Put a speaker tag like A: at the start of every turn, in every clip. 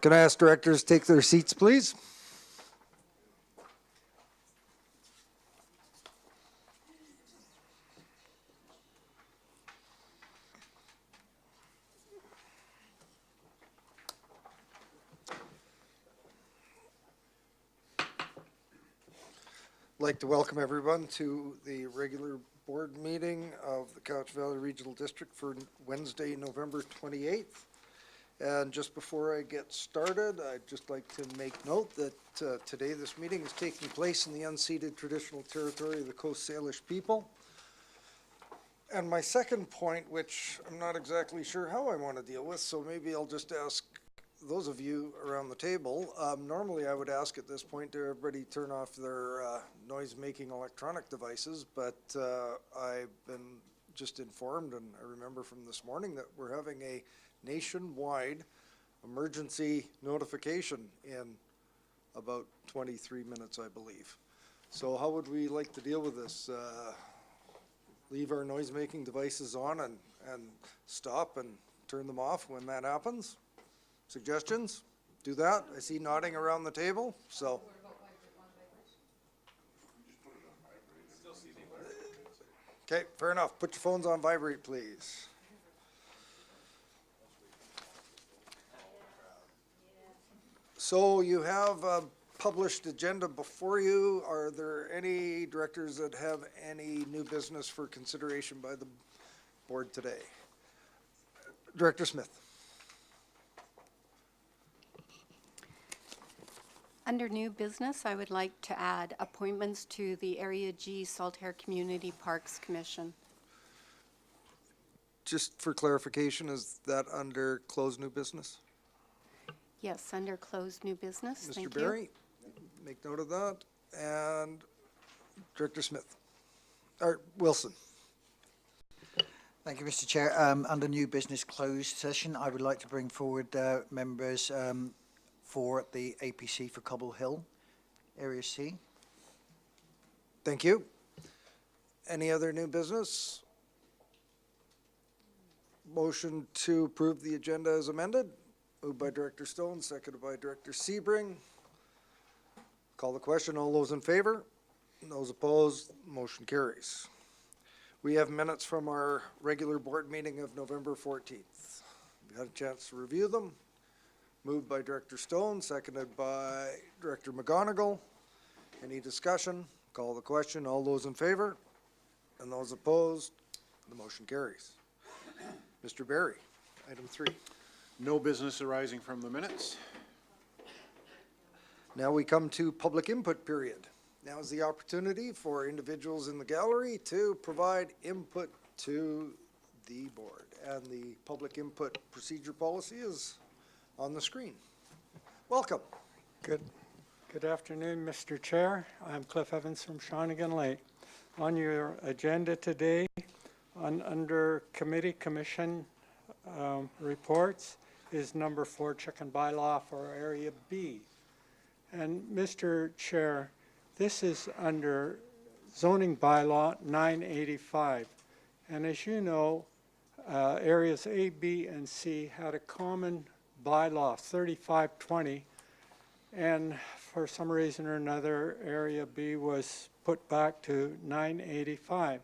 A: Can I ask directors to take their seats, please? I'd like to welcome everyone to the regular board meeting of the Cowichan Valley Regional District for Wednesday, November 28th. And just before I get started, I'd just like to make note that today this meeting is taking place in the unceded traditional territory of the Coast Salish people. And my second point, which I'm not exactly sure how I want to deal with, so maybe I'll just ask those of you around the table. Normally I would ask at this point to everybody turn off their noise-making electronic devices, but I've been just informed, and I remember from this morning, that we're having a nationwide emergency notification in about 23 minutes, I believe. So how would we like to deal with this? Leave our noise-making devices on and stop and turn them off when that happens? Suggestions? Do that. I see nodding around the table, so. Okay, fair enough. Put your phones on vibrate, please. So you have a published agenda before you. Are there any directors that have any new business for consideration by the board today? Director Smith.
B: Under new business, I would like to add appointments to the Area G Saltair Community Parks Commission.
A: Just for clarification, is that under closed new business?
B: Yes, under closed new business. Thank
A: Mr. Barry, make note of that. And Director Smith, or Wilson.
C: Thank you, Mr. Chair. Under new business closed session, I would like to bring forward members for the APC for Cobble Hill, Area C.
A: Thank you. Any other new business? Motion to approve the agenda as amended. Moved by Director Stone, seconded by Director Sebring. Call the question. All those in favor? Those opposed? Motion carries. We have minutes from our regular board meeting of November 14th. We had a chance to review them. Moved by Director Stone, seconded by Director McGonigal. Any discussion? Call the question. All those in favor? And those opposed? The motion carries. Mr. Barry, item 3.
D: No business arising from the minutes.
A: Now we come to public input period. Now is the opportunity for individuals in the gallery to provide input to the board. And the public input procedure policy is on the screen. Welcome.
E: Good afternoon, Mr. Chair. I'm Cliff Evans from Shawnigan Lake. On your agenda today, under committee commission reports, is number 4 chicken bylaw for Area B. And Mr. Chair, this is under zoning bylaw 985. And as you know, areas A, B, and C had a common bylaw 3520, and for some reason or another, Area B was put back to 985.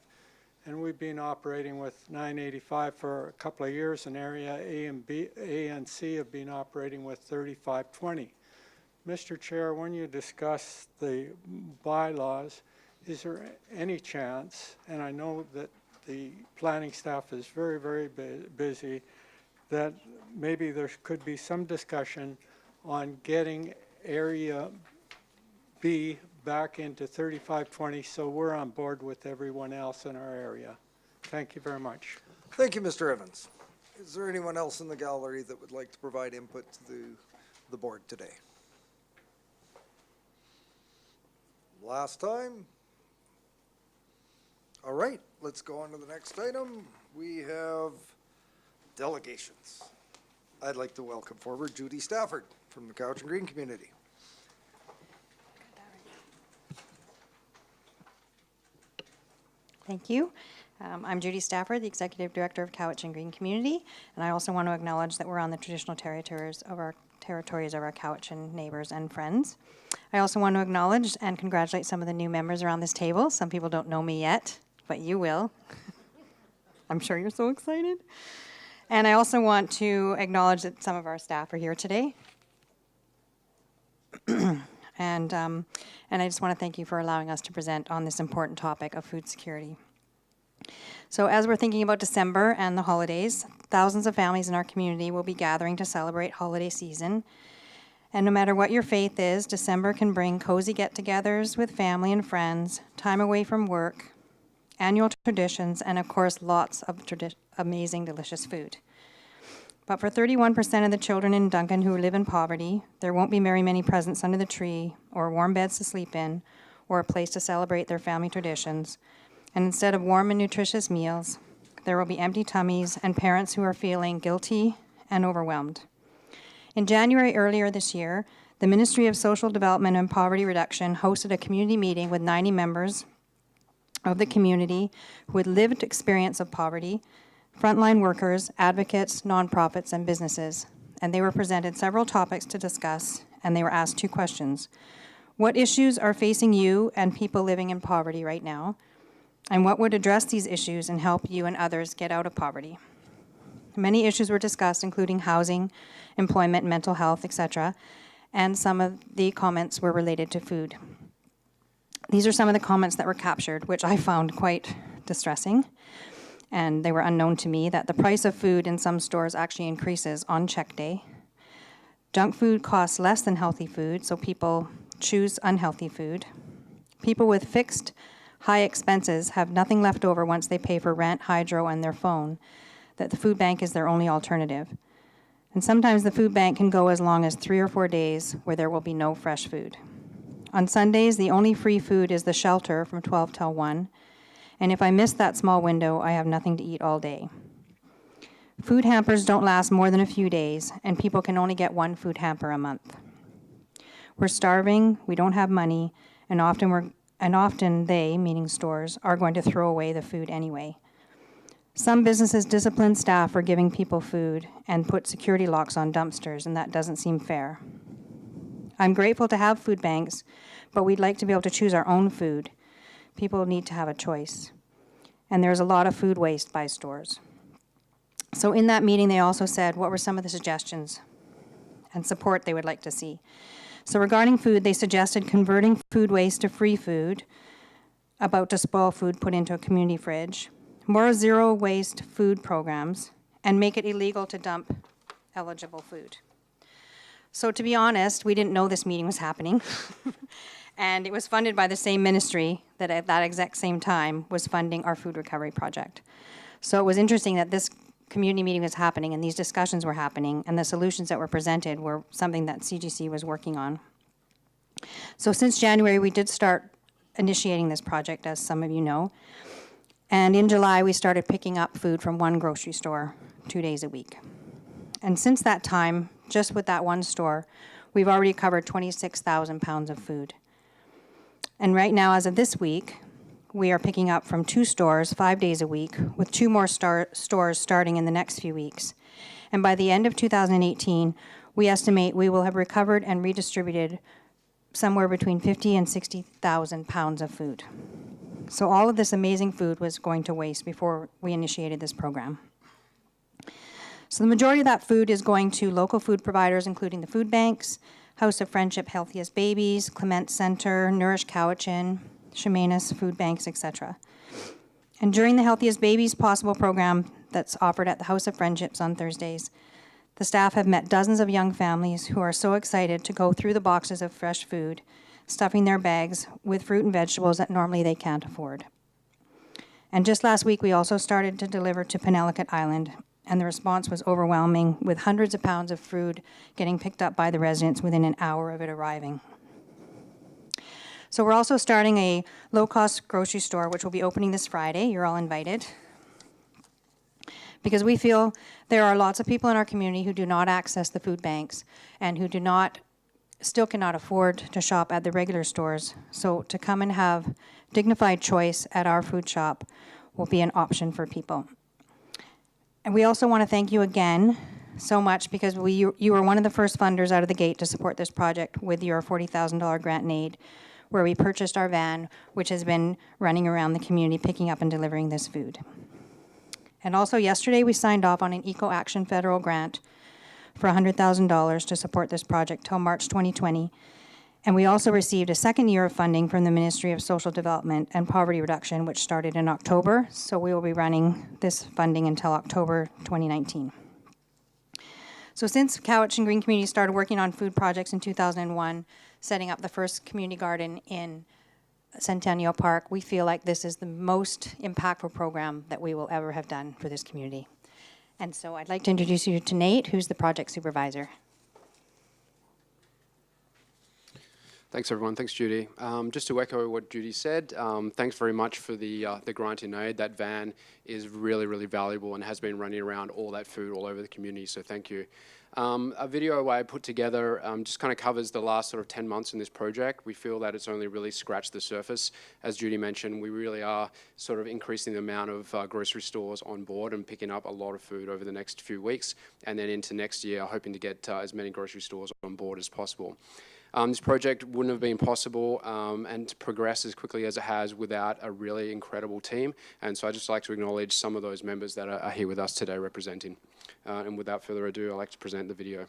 E: And we've been operating with 985 for a couple of years, and Area A and C have been operating with 3520. Mr. Chair, when you discuss the bylaws, is there any chance, and I know that the planning staff is very, very busy, that maybe there could be some discussion on getting Area B back into 3520 so we're on board with everyone else in our area. Thank you very much.
A: Thank you, Mr. Evans. Is there anyone else in the gallery that would like to provide input to the board today? Last time? All right, let's go on to the next item. We have delegations. I'd like to welcome forward Judy Stafford from the Cowichan Green community.
F: Thank you. I'm Judy Stafford, the Executive Director of Cowichan Green Community, and I also want to acknowledge that we're on the traditional territories of our territories of our Cowichan neighbors and friends. I also want to acknowledge and congratulate some of the new members around this table. Some people don't know me yet, but you will. I'm sure you're so excited. And I also want to acknowledge that some of our staff are here today. And I just want to thank you for allowing us to present on this important topic of food security. So as we're thinking about December and the holidays, thousands of families in our community will be gathering to celebrate holiday season. And no matter what your faith is, December can bring cozy get-togethers with family and friends, time away from work, annual traditions, and of course, lots of amazing, delicious food. But for 31% of the children in Duncan who live in poverty, there won't be very many presents under the tree, or warm beds to sleep in, or a place to celebrate their family traditions. And instead of warm and nutritious meals, there will be empty tummies and parents who are feeling guilty and overwhelmed. In January earlier this year, the Ministry of Social Development and Poverty Reduction hosted a community meeting with 90 members of the community who had lived experience of poverty, frontline workers, advocates, nonprofits, and businesses. And they were presented several topics to discuss, and they were asked 2 questions. What issues are facing you and people living in poverty right now? And what would address these issues and help you and others get out of poverty? Many issues were discussed, including housing, employment, mental health, etc., and some of the comments were related to food. These are some of the comments that were captured, which I found quite distressing, and they were unknown to me, that the price of food in some stores actually increases on check day. Junk food costs less than healthy food, so people choose unhealthy food. People with fixed high expenses have nothing left over once they pay for rent, hydro, and their phone, that the food bank is their only alternative. And sometimes the food bank can go as long as 3 or 4 days where there will be no fresh food. On Sundays, the only free food is the shelter from 12 till 1, and if I miss that small window, I have nothing to eat all day. Food hampers don't last more than a few days, and people can only get 1 food hamper a month. We're starving, we don't have money, and often they, meaning stores, are going to throw away the food anyway. Some businesses discipline staff for giving people food and put security locks on dumpsters, and that doesn't seem fair. I'm grateful to have food banks, but we'd like to be able to choose our own food. People need to have a choice. And there's a lot of food waste by stores. So in that meeting, they also said what were some of the suggestions and support they would like to see. So regarding food, they suggested converting food waste to free food, about to spoil food put into a community fridge, more zero waste food programs, and make it illegal to dump eligible food. So to be honest, we didn't know this meeting was happening. And it was funded by the same ministry that at that exact same time was funding our food recovery project. So it was interesting that this community meeting was happening and these discussions were happening and the solutions that were presented were something that CGC was working on. So since January, we did start initiating this project, as some of you know. And in July, we started picking up food from 1 grocery store 2 days a week. And since that time, just with that 1 store, we've already covered 26,000 pounds of food. And right now, as of this week, we are picking up from 2 stores 5 days a week, with 2 more stores starting in the next few weeks. And by the end of 2018, we estimate we will have recovered and redistributed somewhere between 50 and 60,000 pounds of food. So all of this amazing food was going to waste before we initiated this program. So the majority of that food is going to local food providers, including the food banks, House of Friendship, Healthiest Babies, Clement Center, Nourish Cowichan, Chemainus Food Banks, etc. And during the Healthiest Babies Possible program that's offered at the House of Friendships on Thursdays, the staff have met dozens of young families who are so excited to go through the boxes of fresh food, stuffing their bags with fruit and vegetables that normally they can't afford. And just last week, we also started to deliver to Penelakut Island, and the response was overwhelming, with hundreds of pounds of food getting picked up by the residents within an hour of it arriving. So we're also starting a low-cost grocery store, which will be opening this Friday. You're all invited. Because we feel there are lots of people in our community who do not access the food banks and who still cannot afford to shop at the regular stores. So to come and have dignified choice at our food shop will be an option for people. And we also want to thank you again so much because you were one of the first funders out of the gate to support this project with your $40,000 grant and aid, where we purchased our van, which has been running around the community picking up and delivering this food. And also yesterday, we signed off on an Eco Action federal grant for $100,000 to support this project till March 2020. And we also received a second year of funding from the Ministry of Social Development and Poverty Reduction, which started in October. So we will be running this funding until October 2019. So since Cowichan Green Community started working on food projects in 2001, setting up the first community garden in Centennial Park, we feel like this is the most impactful program that we will ever have done for this community. And so I'd like to introduce you to Nate, who's the project supervisor.
G: Thanks, everyone. Thanks, Judy. Just to echo what Judy said, thanks very much for the grant in aid. That van is really, really valuable and has been running around all that food all over the community, so thank you. A video I put together just kind of covers the last sort of 10 months in this project. We feel that it's only really scratched the surface. As Judy mentioned, we really are sort of increasing the amount of grocery stores on board and picking up a lot of food over the next few weeks, and then into next year, hoping to get as many grocery stores on board as possible. This project wouldn't have been possible and to progress as quickly as it has without a really incredible team. And so I'd just like to acknowledge some of those members that are here with us today representing. And without further ado, I'd like to present the video.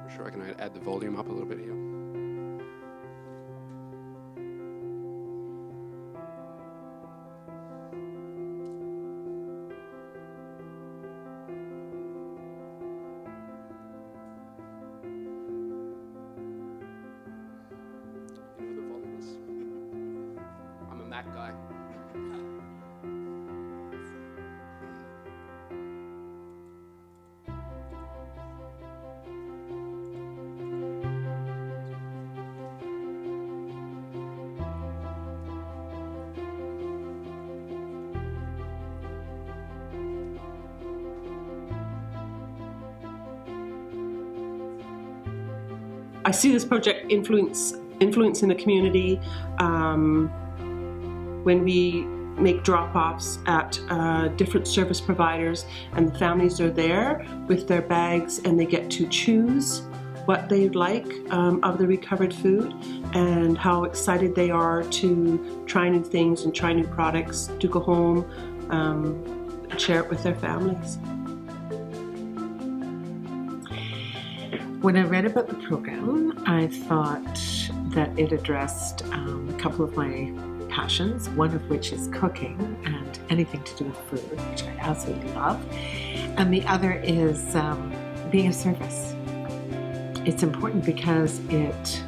G: I'm sure I can add the volume up a little bit here. That guy.
H: I see this project influencing the community. When we make drop-offs at different service providers and the families are there with their bags and they get to choose what they'd like of the recovered food and how excited they are to try new things and try new products to go home and share it with their families.
I: When I read about the program, I thought that it addressed a couple of my passions, one of which is cooking and anything to do with food, which I absolutely love, and the other is being of service. It's important because it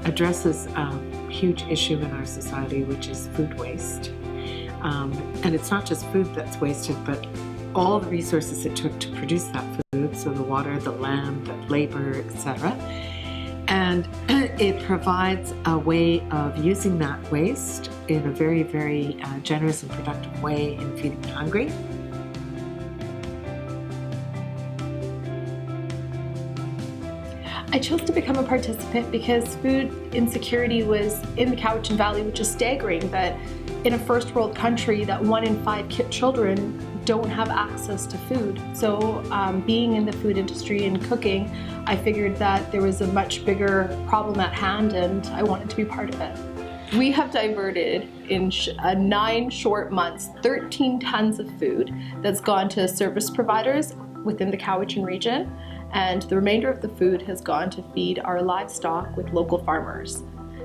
I: addresses a huge issue in our society, which is food waste. And it's not just food that's wasted, but all the resources it took to produce that food, so the water, the land, the labor, etc. And it provides a way of using that waste in a very, very generous and productive way in feeding the hungry.
J: I chose to become a participant because food insecurity was in the Cowichan Valley, which is staggering that in a first world country that 1 in 5 children don't have access to food. So being in the food industry and cooking, I figured that there was a much bigger problem at hand and I wanted to be part of it. We have diverted in 9 short months 13 tons of food that's gone to service providers within the Cowichan region, and the remainder of the food has gone to feed our livestock with local farmers.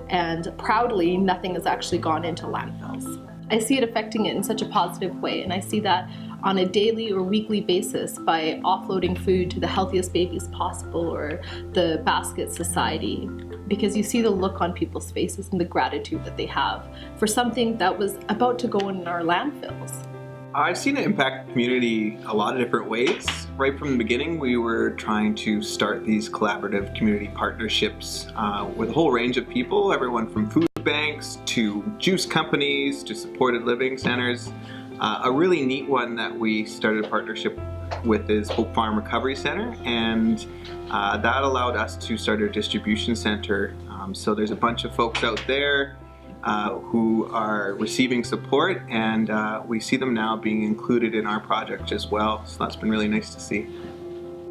J: And proudly, nothing has actually gone into landfills. I see it affecting it in such a positive way, and I see that on a daily or weekly basis by offloading food to the healthiest babies possible or the Basket Society, because you see the look on people's faces and the gratitude that they have for something that was about to go in our landfills.
K: I've seen it impact the community a lot of different ways. Right from the beginning, we were trying to start these collaborative community partnerships with a whole range of people, everyone from food banks to juice companies to supported living centers. A really neat one that we started a partnership with is Hope Farm Recovery Center, and that allowed us to start our distribution center. So there's a bunch of folks out there who are receiving support, and we see them now being included in our project as well. So that's been really nice to see.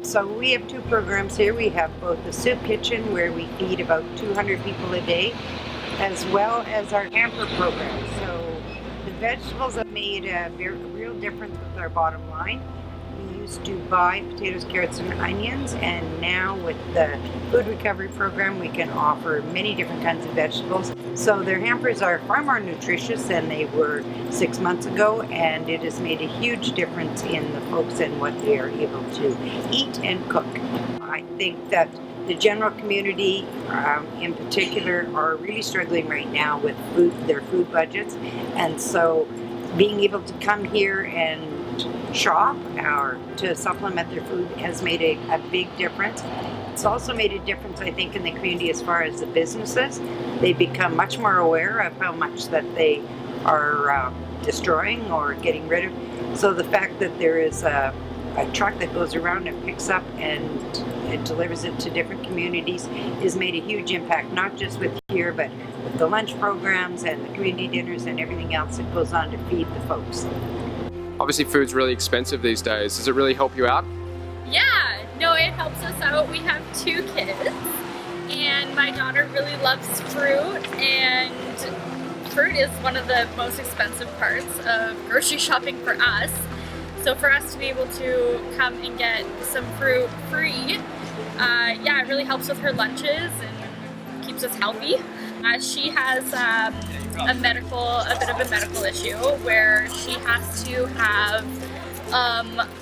L: So we have two programs here. We have both the soup kitchen, where we feed about 200 people a day, as well as our hamper program. So the vegetables have made a real difference with our bottom line. We used to buy potatoes, carrots, and onions, and now with the food recovery program, we can offer many different kinds of vegetables. So their hampers are far more nutritious than they were 6 months ago, and it has made a huge difference in the folks and what they are able to eat and cook. I think that the general community in particular are really struggling right now with their food budgets, and so being able to come here and shop or to supplement their food has made a big difference. It's also made a difference, I think, in the community as far as the businesses. They become much more aware of how much that they are destroying or getting rid of. So the fact that there is a truck that goes around and picks up and delivers it to different communities has made a huge impact, not just with here, but with the lunch programs and the community dinners and everything else that goes on to feed the folks.
G: Obviously, food's really expensive these days. Does it really help you out?
M: Yeah, no, it helps us out. We have 2 kids, and my daughter really loves fruit, and fruit is one of the most expensive parts of grocery shopping for us. So for us to be able to come and get some fruit free, yeah, it really helps with her lunches and keeps us healthy. She has a bit of a medical issue where she has to have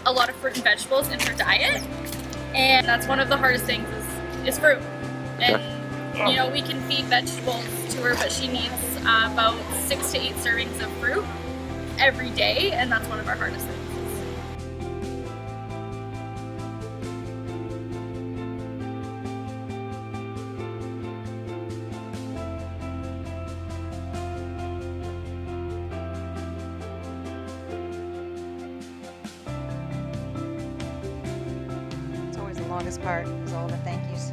M: a lot of fruit and vegetables in her diet, and that's one of the hardest things is fruit. And you know, we can feed vegetables to her, but she needs about 6 to 8 servings of fruit every day, and that's one of our hardest things.
F: It's always the longest part, is all the thank yous.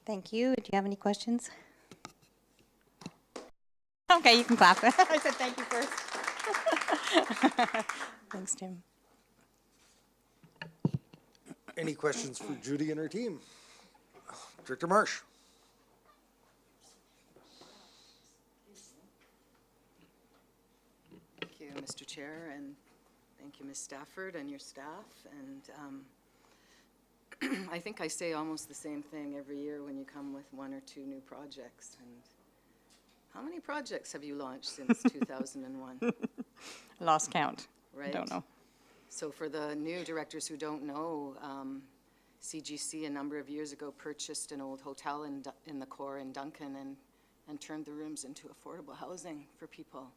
F: Thank you. Do you have any questions? Okay, you can clap. I said thank you first. Thanks, Tim.
A: Any questions for Judy and her team? Director Marsh.
N: Thank you, Mr. Chair, and thank you, Ms. Stafford and your staff. And I think I say almost the same thing every year when you come with 1 or 2 new projects. And how many projects have you launched since 2001?
F: Lost count.
N: Right?
F: Don't know.
N: So for the new directors who don't know, CGC a number of years ago purchased an old hotel in the core in Duncan and turned the rooms into affordable housing for people.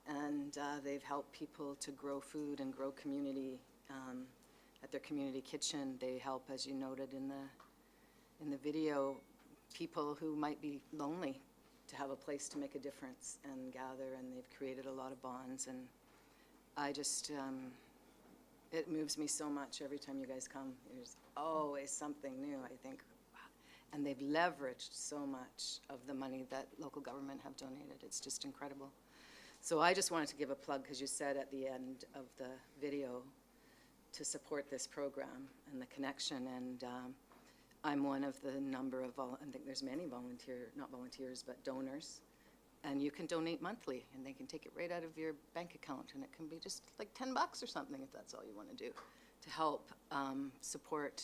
N: And they've helped people to grow food and grow community at their community kitchen. They help, as you noted in the video, people who might be lonely to have a place to make a difference and gather, and they've created a lot of bonds. And I just, it moves me so much every time you guys come. There's always something new, I think. And they've leveraged so much of the money that local government have donated. It's just incredible. So I just wanted to give a plug, because you said at the end of the video to support this program and the connection. And I'm one of the number of, I think there's many not volunteers, but donors. And you can donate monthly, and they can take it right out of your bank account, and it can be just like $10 or something if that's all you want to do to help support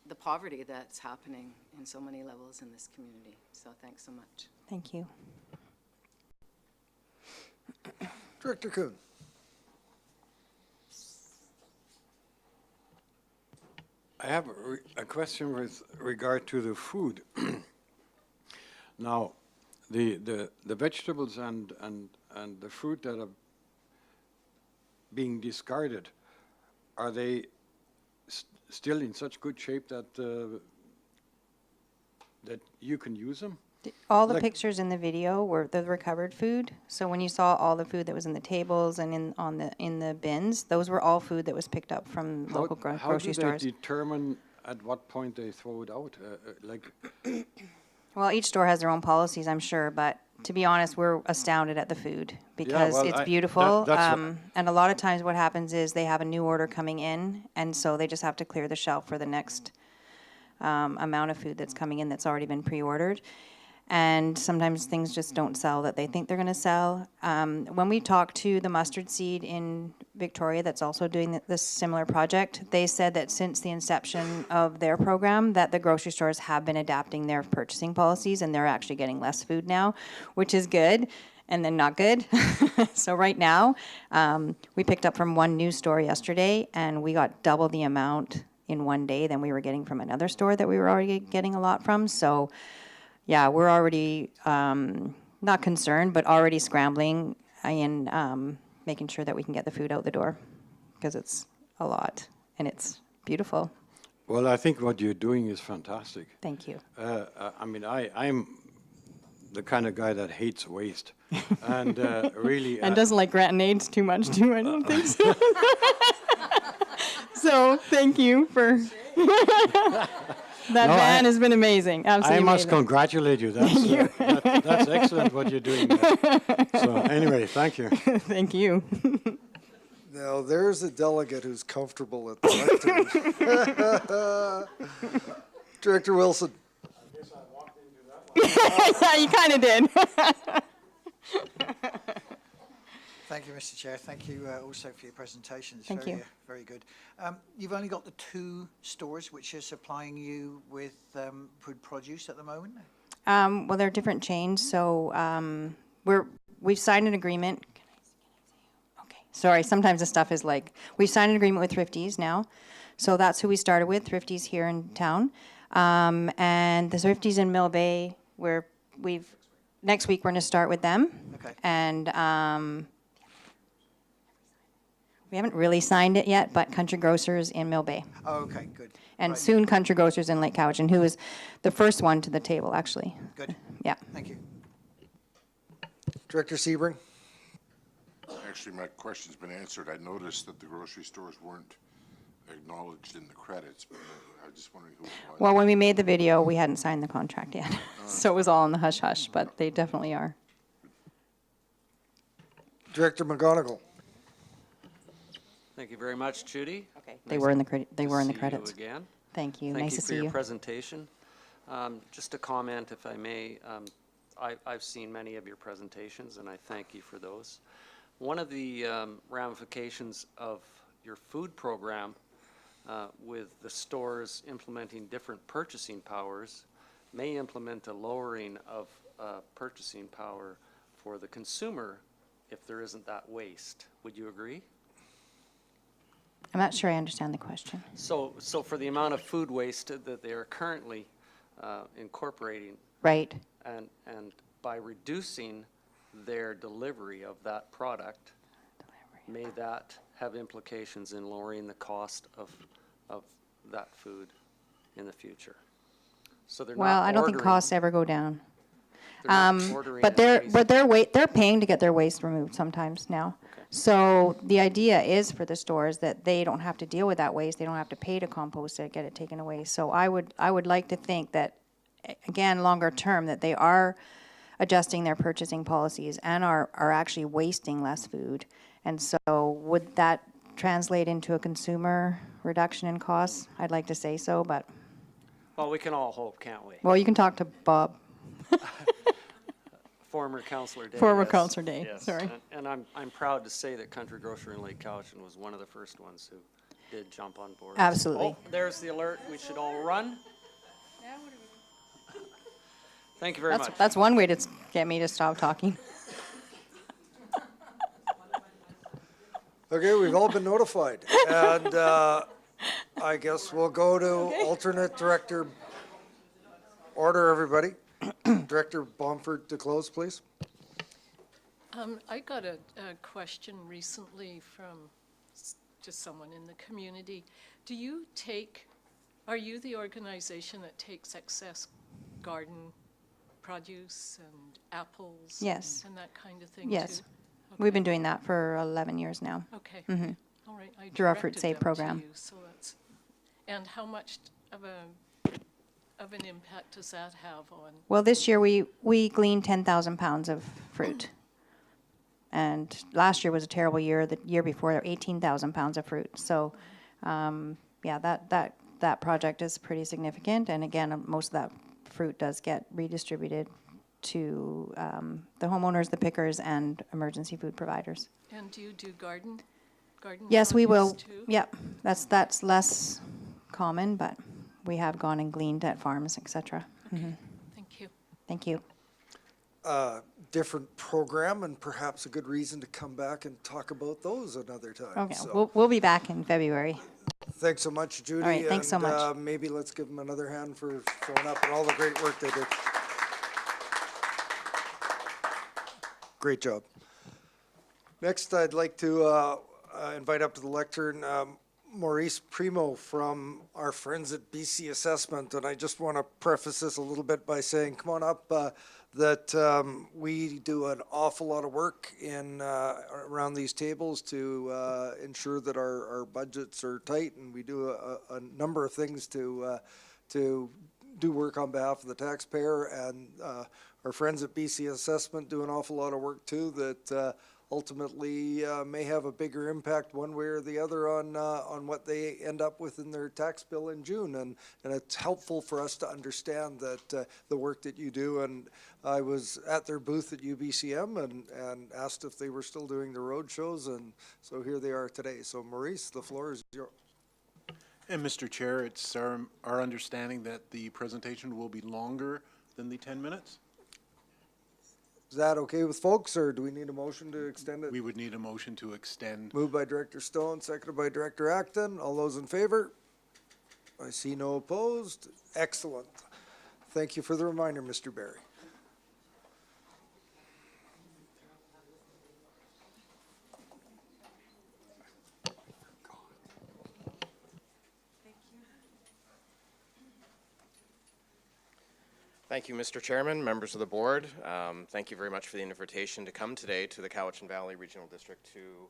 N: the poverty that's happening in so many levels in this community. So thanks so much.
F: Thank you.
A: Director Kuhn.
O: I have a question with regard to the food. Now, the vegetables and the fruit that are being discarded, are they still in such good shape that that you can use them?
F: All the
O: Like-
F: pictures in the video were the recovered food. So when you saw all the food that was in the tables and in the bins, those were all food that was picked up from local grocery
O: How do
F: stores.
O: they determine at what point they throw it out?
F: Well, each store has their own policies, I'm sure, but to be honest, we're astounded at the food because
O: well,
F: it's
O: I-
F: beautiful.
O: that's
F: And a lot of times what happens is they have a new order coming in, and so they just have to clear the shelf for the next amount of food that's coming in that's already been pre-ordered. And sometimes things just don't sell that they think they're going to sell. When we talked to the Mustard Seed in Victoria that's also doing this similar project, they said that since the inception of their program, that the grocery stores have been adapting their purchasing policies and they're actually getting less food now, which is good and then not good. So right now, we picked up from one new store yesterday and we got double the amount in one day than we were getting from another store that we were already getting a lot from. So yeah, we're already not concerned, but already scrambling and making sure that we can get the food out the door because it's a lot and it's beautiful.
O: Well, I think what you're doing is fantastic.
F: Thank you.
O: I mean, I'm the kind of guy that hates waste, and really.
F: And doesn't like Grant and AIDS too much, too, I don't think so. So, thank you for... That
O: No,
F: van has been amazing, absolutely
O: I must
F: amazing.
O: congratulate you. That's excellent what you're doing there. So anyway, thank you.
F: Thank you.
A: Now, there's a delegate who's comfortable at the lectern. Director Wilson.
F: Yeah, you kind of did.
C: Thank you, Mr. Chair. Thank you also for your presentation. It's
F: Thank
C: very,
F: you.
C: very good. You've only got the 2 stores which are supplying you with food produce at the moment?
F: Well, they're different chains, so we've signed an agreement. Okay, sorry, sometimes the stuff is like, we've signed an agreement with Thrifties now. So that's who we started with, Thrifties here in town. And the Thrifties in Mill Bay, next week we're gonna start with them.
C: Okay.
F: And we haven't really signed it yet, but Country Grocers in Mill Bay.
C: Oh, okay, good.
F: And
C: Right.
F: soon Country Grocers in Lake Cowichan, who was the first one to the table, actually.
C: Good.
F: Yeah.
C: Thank you.
A: Director Sebring.
P: Actually, my question's been answered. I noticed that the grocery stores weren't acknowledged in the credits, but I was just wondering who it was.
F: Well, when we made the video, we hadn't signed the contract yet. So it was all in the hush-hush, but they definitely are.
A: Director McGonigal.
Q: Thank you very much, Judy.
F: Okay. They were in the credits.
Q: To see you again.
F: Thank you.
Q: Thank
F: Nice
Q: you
F: to
Q: for
F: see
Q: your
F: you.
Q: presentation. Just a comment, if I may. I've seen many of your presentations, and I thank you for those. One of the ramifications of your food program with the stores implementing different purchasing powers may implement a lowering of purchasing power for the consumer if there isn't that waste. Would you agree?
F: I'm not sure I understand the question.
Q: So for the amount of food waste that they are currently incorporating,
F: Right.
Q: and by reducing their delivery of that product, may that have implications in lowering the cost of that food in the future? So they're
F: Well,
Q: not
F: I don't think
Q: ordering-
F: costs ever go down.
Q: they're not ordering
F: But
Q: as waste.
F: they're paying to get their waste removed sometimes now. So the idea is for the stores that they don't have to deal with that waste. They don't have to pay to compost it, get it taken away. So I would like to think that, again, longer term, that they are adjusting their purchasing policies and are actually wasting less food. And so would that translate into a consumer reduction in costs? I'd like to say so, but,
Q: Well, we can all hope, can't we?
F: well, you can talk to Bob.
Q: Former Councillor Day.
F: Former
Q: yes,
F: Councillor Day,
Q: yes.
F: sorry.
Q: And I'm proud to say that Country Grocery in Lake Cowichan was one of the first ones who did jump on board.
F: Absolutely.
Q: Oh, there's the alert. We should all run. Thank you very much.
F: That's one way to get me to stop talking.
A: Okay, we've all been notified. And I guess we'll go to alternate director. Order, everybody. Director Bomford to close, please.
R: I got a question recently from just someone in the community. Are you the organization that takes excess garden produce and apples?
F: Yes.
R: And that kind of thing?
F: Yes.
R: too?
F: We've been doing that for 11 years now.
R: Okay.
F: Mhm.
R: All right. I
F: Through our Fruit
R: directed
F: Save
R: them to
F: program.
R: you, so that's, and how much of an impact does that have on?
F: Well, this year we gleaned 10,000 pounds of fruit. And last year was a terrible year. The year before, 18,000 pounds of fruit. So, yeah, that project is pretty significant. And again, most of that fruit does get redistributed to the homeowners, the pickers, and emergency food providers.
R: And do you do garden
F: Yes, we will.
R: produce too?
F: Yep, that's less common, but we have gone and gleaned at farms, et cetera. Mhm.
R: Thank you.
F: Thank you.
A: Different program and perhaps a good reason to come back and talk about those another time.
F: Okay,
A: So,
F: we'll be back in February.
A: thanks so much, Judy.
F: All right, thanks so
A: and,
F: much.
A: Maybe let's give them another hand for showing up and all the great work they did. Great job. Next, I'd like to invite up to the lectern Maurice Primo from our friends at BC Assessment. And I just want to preface this a little bit by saying, come on up, that we do an awful lot of work in around these tables to ensure that our budgets are tight, and we do a number of things to do work on behalf of the taxpayer. And our friends at BC Assessment do an awful lot of work too that ultimately may have a bigger impact one way or the other on what they end up with in their tax bill in June. And it's helpful for us to understand that the work that you do. And I was at their booth at UBCM and asked if they were still doing the road shows, and so here they are today. So Maurice, the floor is yours.
D: And Mr. Chair, it's our understanding that the presentation will be longer than the 10 minutes?
A: Is that okay with folks, or do we need a motion to extend it?
D: We would need a motion to extend.
A: Moved by Director Stone, seconded by Director Acton. All those in favor? I see no opposed. Excellent. Thank you for the reminder, Mr. Barry.
S: Thank you, Mr. Chairman, members of the board. Thank you very much for the invitation to come today to the Cowichan Valley Regional District to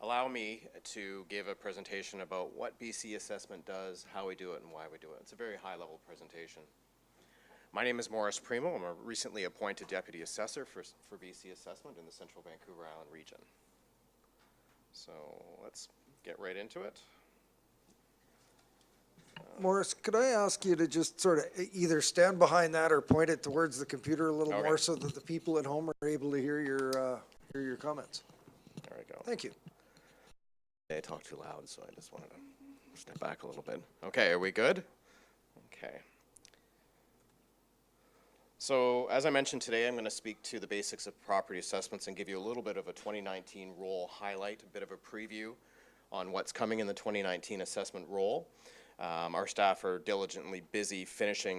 S: allow me to give a presentation about what BC Assessment does, how we do it, and why we do it. It's a very high-level presentation. My name is Maurice Primo. I'm a recently appointed Deputy Assessor for BC Assessment in the Central Vancouver Island region. So let's get right into it.
A: Morris, could I ask you to just sort of either stand behind that or point it towards the computer a little more so that the people at home are able to hear your comments?
S: There we go.
A: Thank you.
S: I talked too loud, so I just wanted to step back a little bit. Okay, are we good? Okay. So, as I mentioned today, I'm going to speak to the basics of property assessments and give you a little bit of a 2019 role highlight, a bit of a preview on what's coming in the 2019 assessment role. Our staff are diligently busy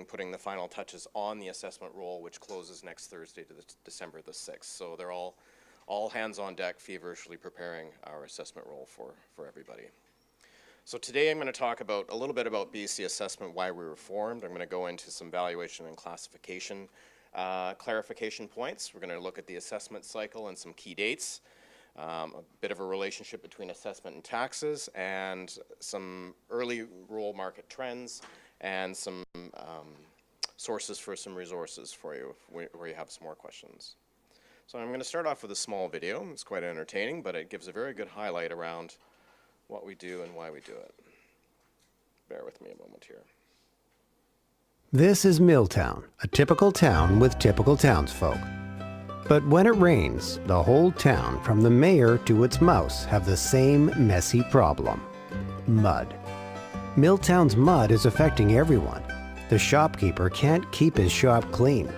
S: putting the final touches on the assessment role, which closes next Thursday to December the 6th. So they're all hands on deck, feverishly preparing our assessment role for everybody. So today I'm going to talk a little bit about BC Assessment, why we were formed. I'm going to go into some valuation and classification clarification points. We're going to look at the assessment cycle and some key dates. A bit of a relationship between assessment and taxes, and some early rural market trends, and some sources for some resources for you where you have some more questions. So I'm going to start off with a small video. It's quite entertaining, but it gives a very good highlight around what we do and why we do it. Bear with me a moment here.
T: This is Milltown, a typical town with typical townsfolk. But when it rains, the whole town, from the mayor to its mouse, have the same messy problem: mud. Milltown's mud is affecting everyone. The shopkeeper can't keep his shop clean.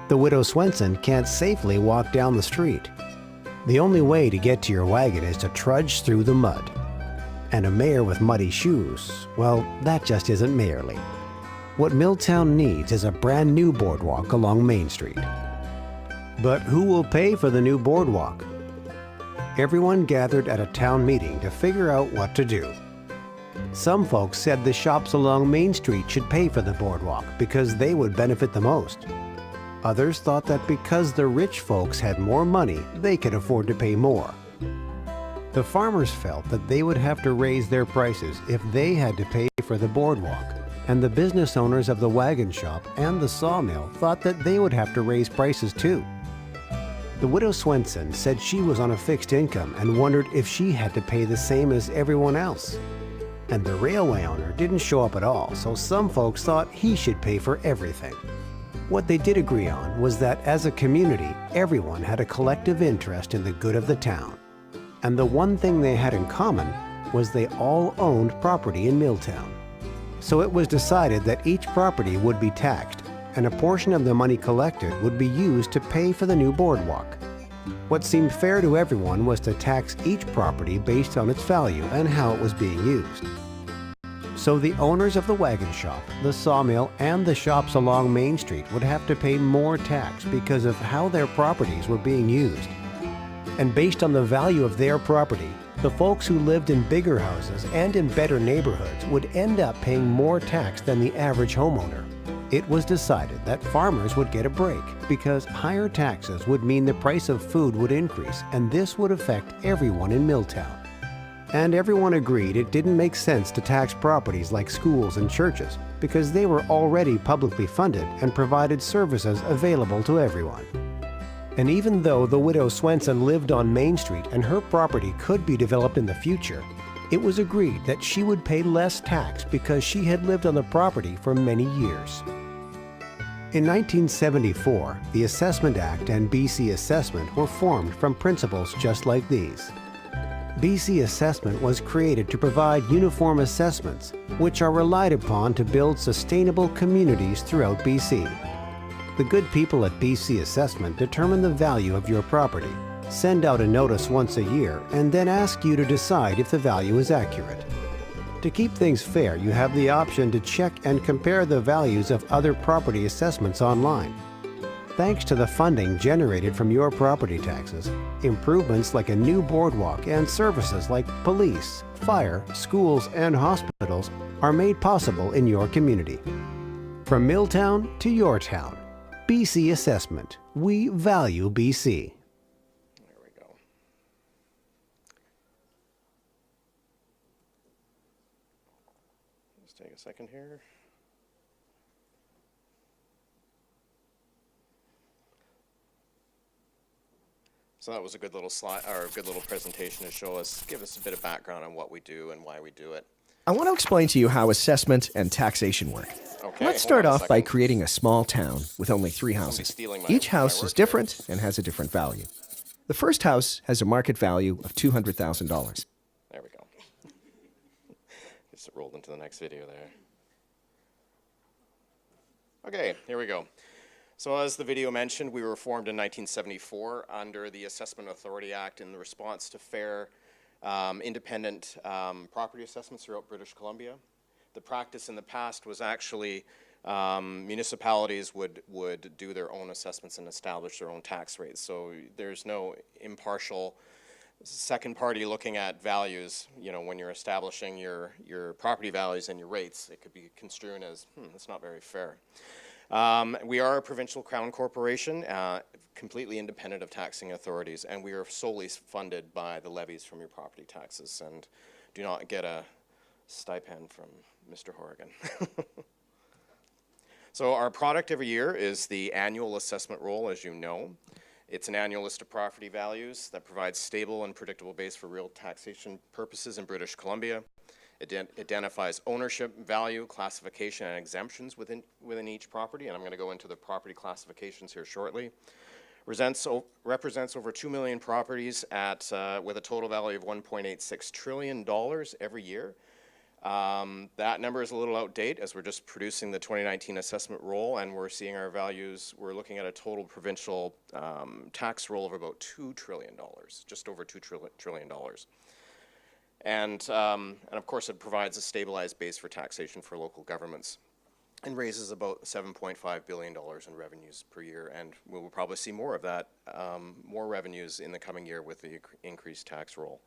T: The widow Swenson can't safely walk down the street. The only way to get to your wagon is to trudge through the mud. And a mayor with muddy shoes, well, that just isn't mayorly. What Milltown needs is a brand new boardwalk along Main Street. But who will pay for the new boardwalk? Everyone gathered at a town meeting to figure out what to do. Some folks said the shops along Main Street should pay for the boardwalk because they would benefit the most. Others thought that because the rich folks had more money, they could afford to pay more. The farmers felt that they would have to raise their prices if they had to pay for the boardwalk, and the business owners of the wagon shop and the sawmill thought that they would have to raise prices too. The widow Swenson said she was on a fixed income and wondered if she had to pay the same as everyone else. And the railway owner didn't show up at all, so some folks thought he should pay for everything. What they did agree on was that as a community, everyone had a collective interest in the good of the town. And the one thing they had in common was they all owned property in Milltown. So it was decided that each property would be taxed, and a portion of the money collected would be used to pay for the new boardwalk. What seemed fair to everyone was to tax each property based on its value and how it was being used. So the owners of the wagon shop, the sawmill, and the shops along Main Street would have to pay more tax because of how their properties were being used. And based on the value of their property, the folks who lived in bigger houses and in better neighborhoods would end up paying more tax than the average homeowner. It was decided that farmers would get a break because higher taxes would mean the price of food would increase, and this would affect everyone in Milltown. And everyone agreed it didn't make sense to tax properties like schools and churches because they were already publicly funded and provided services available to everyone. And even though the widow Swenson lived on Main Street and her property could be developed in the future, it was agreed that she would pay less tax because she had lived on the property for many years. In 1974, the Assessment Act and BC Assessment were formed from principles just like these. BC Assessment was created to provide uniform assessments, which are relied upon to build sustainable communities throughout BC. The good people at BC Assessment determine the value of your property, send out a notice once a year, and then ask you to decide if the value is accurate. To keep things fair, you have the option to check and compare the values of other property assessments online. Thanks to the funding generated from your property taxes, improvements like a new boardwalk and services like police, fire, schools, and hospitals are made possible in your community. From Milltown to your town, BC Assessment. We value BC.
S: Take a second here. So that was a good little slide, or a good little presentation to give us a bit of background on what we do and why we do it.
U: I want to explain to you how assessment and taxation work.
S: Okay,
U: Let's start
S: hold on a
U: off by
S: second.
U: creating a small town with only 3 houses.
S: stealing my-
U: Each
S: my
U: house
S: work
U: is different and has a different value. The first house has a market value of $200,000.
S: There we go. Just rolled into the next video there. Okay, here we go. So as the video mentioned, we were formed in 1974 under the Assessment Authority Act in the response to fair, independent property assessments throughout British Columbia. The practice in the past was actually municipalities would do their own assessments and establish their own tax rates. So there's no impartial second party looking at values. You know, when you're establishing your property values and your rates, it could be construed as, that's not very fair. We are a provincial crown corporation, completely independent of taxing authorities, and we are solely funded by the levies from your property taxes and do not get a stipend from Mr. Horrigan. So our product every year is the annual assessment roll, as you know. It's an annual list of property values that provides stable and predictable base for real taxation purposes in British Columbia. It identifies ownership, value, classification, and exemptions within each property, and I'm going to go into the property classifications here shortly. Represents over 2 million properties with a total value of $1.86 trillion every year. That number is a little outdated as we're just producing the 2019 assessment roll, and we're seeing our values. We're looking at a total provincial tax roll of about $2 trillion, just over $2 trillion. And of course, it provides a stabilized base for taxation for local governments and raises about $7.5 billion in revenues per year. And we will probably see more of that, more revenues in the coming year with the increased tax roll.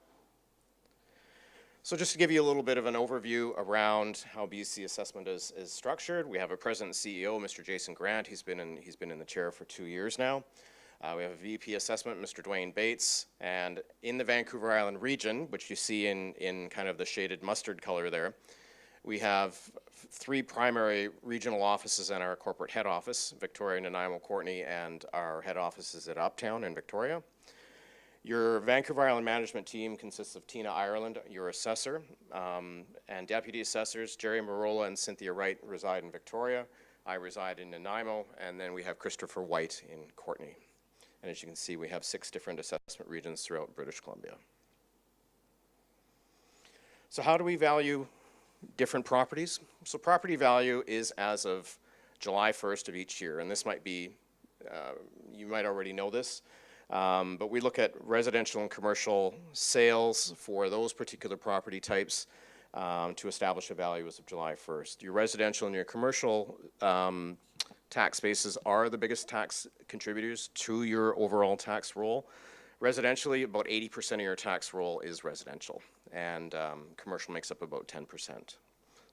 S: So just to give you a little bit of an overview around how BC Assessment is structured, we have a President and CEO, Mr. Jason Grant. He's been in the chair for 2 years now. We have a VP Assessment, Mr. Dwayne Bates, and in the Vancouver Island region, which you see in kind of the shaded mustard color there, we have 3 primary regional offices and our corporate head office, Victoria, Nanaimo, Courtenay, and our head office is at Uptown in Victoria. Your Vancouver Island management team consists of Tina Ireland, your assessor, and deputy assessors, Jerry Marola and Cynthia Wright reside in Victoria. I reside in Nanaimo, and then we have Christopher White in Courtenay. And as you can see, we have 6 different assessment regions throughout British Columbia. So how do we value different properties? So property value is as of July 1st of each year, and this might be, you might already know this, but we look at residential and commercial sales for those particular property types to establish a value as of July 1st. Your residential and your commercial tax bases are the biggest tax contributors to your overall tax roll. Residentially, about 80% of your tax roll is residential, and commercial makes up about 10%.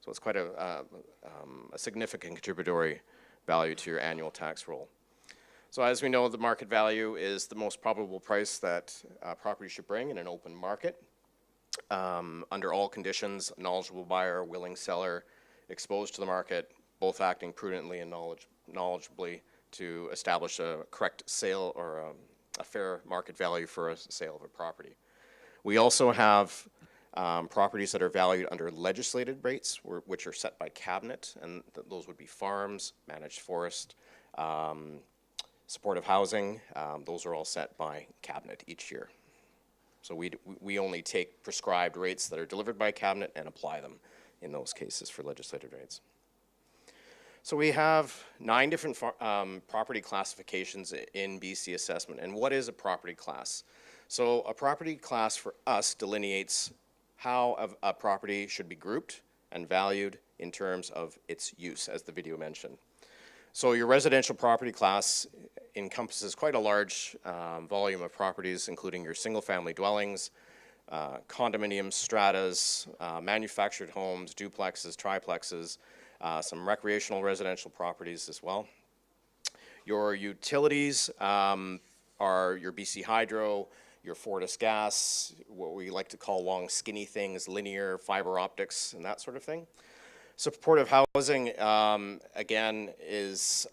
S: So it's quite a significant contributory value to your annual tax roll. So as we know, the market value is the most probable price that property should bring in an open market. Under all conditions, knowledgeable buyer, willing seller, exposed to the market, both acting prudently and knowledgeably to establish a correct sale or a fair market value for a sale of a property. We also have properties that are valued under legislated rates, which are set by cabinet, and those would be farms, managed forest, supportive housing. Those are all set by cabinet each year. So we only take prescribed rates that are delivered by cabinet and apply them in those cases for legislated rates. So we have 9 different property classifications in BC Assessment. And what is a property class? So a property class for us delineates how a property should be grouped and valued in terms of its use, as the video mentioned. So your residential property class encompasses quite a large volume of properties, including your single-family dwellings, condominiums, stratas, manufactured homes, duplexes, triplexes, some recreational residential properties as well. Your utilities are your BC Hydro, your Fortis Gas, what we like to call long skinny things, linear, fiber optics, and that sort of thing. Supportive housing, again, is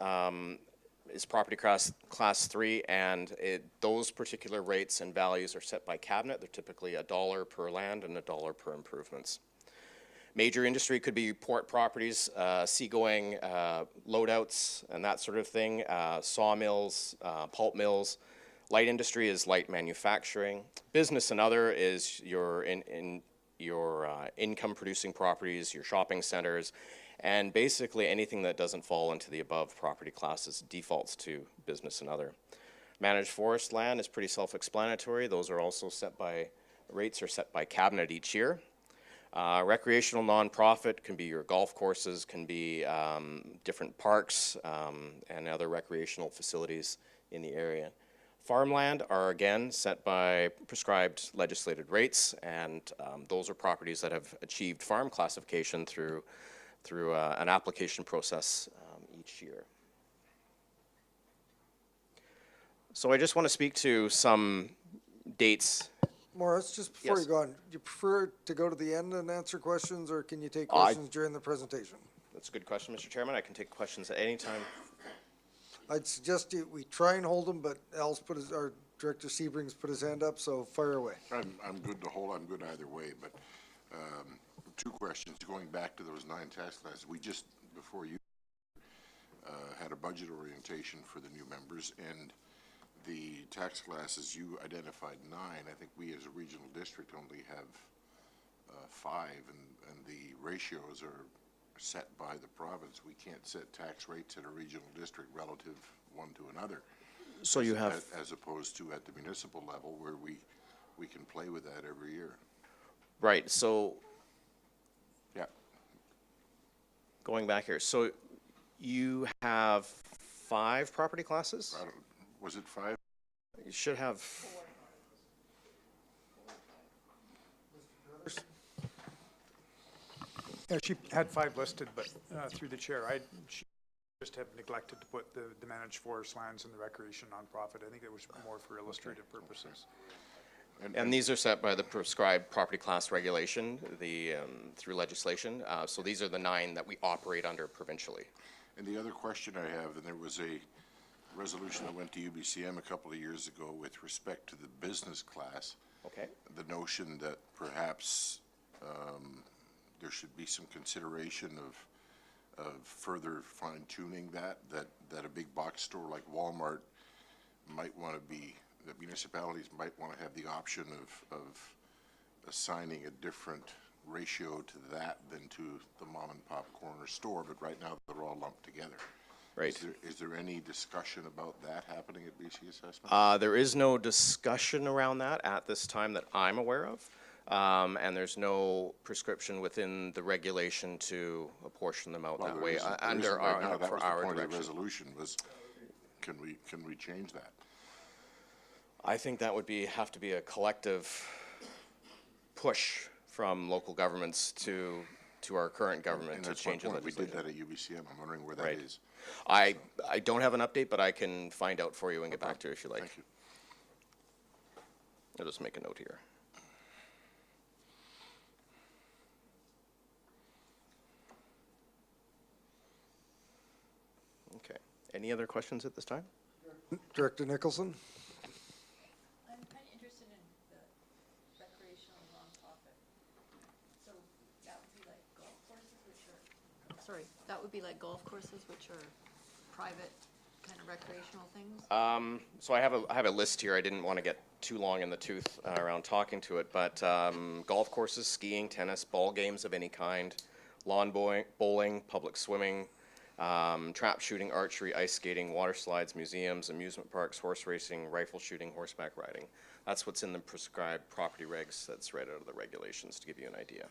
S: property class 3, and those particular rates and values are set by cabinet. They're typically $1 per land and $1 per improvements. Major industry could be port properties, seagoing loadouts, and that sort of thing, sawmills, pulp mills. Light industry is light manufacturing. Business and other is your income-producing properties, your shopping centers, and basically anything that doesn't fall into the above property classes defaults to business and other. Managed forest land is pretty self-explanatory. Those are also rates are set by cabinet each year. Recreational nonprofit can be your golf courses, can be different parks and other recreational facilities in the area. Farmland are again set by prescribed legislated rates, and those are properties that have achieved farm classification through an application process each year. So I just want to speak to some dates.
A: Morris, just before
S: Yes.
A: you go on, do you prefer to go to the end and answer questions, or can you take questions during the presentation?
S: That's a good question, Mr. Chairman. I can take questions at any time.
A: I'd suggest we try and hold them, but our Director Sebrings put his hand up, so fire away.
P: I'm good to hold, I'm good either way, but 2 questions, going back to those 9 tax classes. We just, before you, had a budget orientation for the new members, and the tax classes, you identified 9. I think we as a regional district only have 5, and the ratios are set by the province. We can't set tax rates at a regional district relative one to another.
S: So you have,
P: as opposed to at the municipal level where we can play with that every year.
S: right, so
P: Yeah.
S: going back here, so you have 5 property classes?
P: Was it 5?
S: You should have.
B: Yeah, she had 5 listed, but through the chair, she just have neglected to put the managed forest lands in the recreation nonprofit. I think it was more for illustrative purposes.
S: And these are set by the prescribed property class regulation, through legislation. So these are the 9 that we operate under provincially.
P: And the other question I have, and there was a resolution that went to UBCM a couple of years ago with respect to the business class.
S: Okay.
P: The notion that perhaps there should be some consideration of further fine tuning that a big box store like Walmart might want to be, that municipalities might want to have the option of assigning a different ratio to that than to the mom and pop corner store, but right now they're all lumped together.
S: Right.
P: Is there any discussion about that happening at BC Assessment?
S: There is no discussion around that at this time that I'm aware of. And there's no prescription within the regulation to apportion them out that way under our,
P: right now, that
S: for
P: was the
S: our
P: point of
S: direction.
P: the resolution was, can we change that?
S: I think that would have to be a collective push from local governments to our current government to change the legislation.
P: We did that at UBCM. I'm wondering where that is.
S: I don't have an update, but I can find out for you and get back to you if you like.
P: Thank you.
S: I'll just make a note here. Okay. Any other questions at this time?
A: Director Nicholson?
R: I'm kind of interested in the recreational nonprofit. So that would be like golf courses, which are, sorry, that would be like golf courses, which are private kind of recreational things?
S: So I have a list here. I didn't want to get too long in the tooth around talking to it, but golf courses, skiing, tennis, ball games of any kind, lawn bowling, public swimming, trap shooting, archery, ice skating, water slides, museums, amusement parks, horse racing, rifle shooting, horseback riding. That's what's in the prescribed property regs that's right out of the regulations, to give you an idea.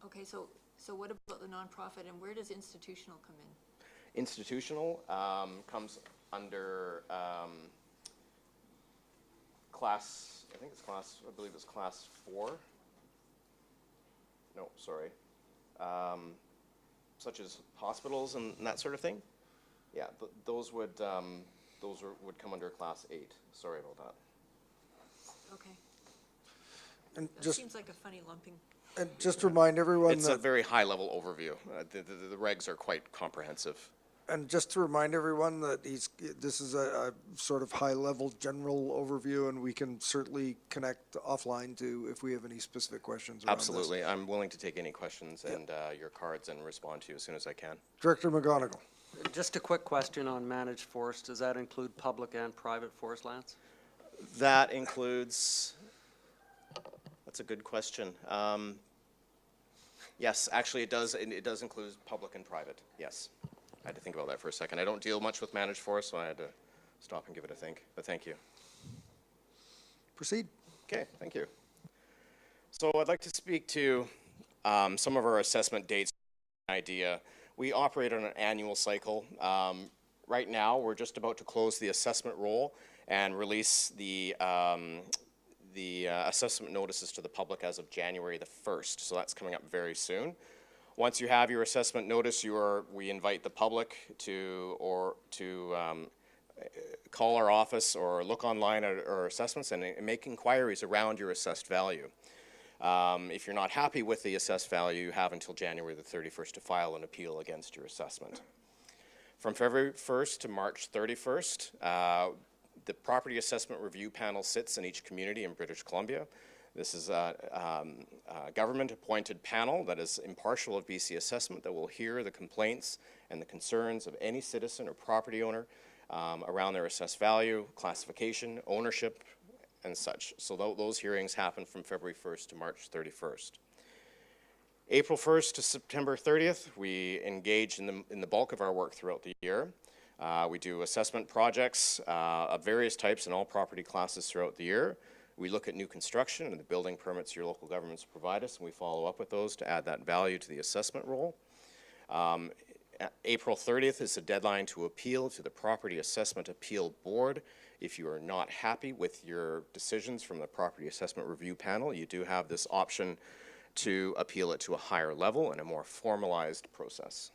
R: Okay, so what about the nonprofit, and where does institutional come in?
S: Institutional comes under class, I think it's class, I believe it's class 4. No, sorry. Such as hospitals and that sort of thing. Yeah, those would come under class 8. Sorry about that.
R: Okay.
A: And
R: That
A: just,
R: seems like a funny lumping.
A: and just to remind everyone
S: It's a
A: that,
S: very high-level overview. The regs are quite comprehensive.
A: and just to remind everyone that this is a sort of high-level general overview, and we can certainly connect offline to if we have any specific questions around this.
S: Absolutely. I'm willing to take any questions and your cards and respond to you as soon as I can.
A: Director McGonigal.
Q: Just a quick question on managed forest. Does that include public and private forest lands?
S: That includes, that's a good question. Yes, actually it does include public and private, yes. I had to think about that for a second. I don't deal much with managed forests, so I had to stop and give it a think, but thank you.
A: Proceed.
S: Okay, thank you. So I'd like to speak to some of our assessment dates. Idea. We operate on an annual cycle. Right now, we're just about to close the assessment roll and release the assessment notices to the public as of January the 1st. So that's coming up very soon. Once you have your assessment notice, we invite the public to call our office or look online at our assessments and make inquiries around your assessed value. If you're not happy with the assessed value, you have until January the 31st to file an appeal against your assessment. From February 1st to March 31st, the Property Assessment Review Panel sits in each community in British Columbia. This is a government-appointed panel that is impartial of BC Assessment that will hear the complaints and the concerns of any citizen or property owner around their assessed value, classification, ownership, and such. So those hearings happen from February 1st to March 31st. April 1st to September 30th, we engage in the bulk of our work throughout the year. We do assessment projects of various types in all property classes throughout the year. We look at new construction and the building permits your local governments provide us, and we follow up with those to add that value to the assessment roll. April 30th is the deadline to appeal to the Property Assessment Appeal Board. If you are not happy with your decisions from the Property Assessment Review Panel, you do have this option to appeal it to a higher level and a more formalized process.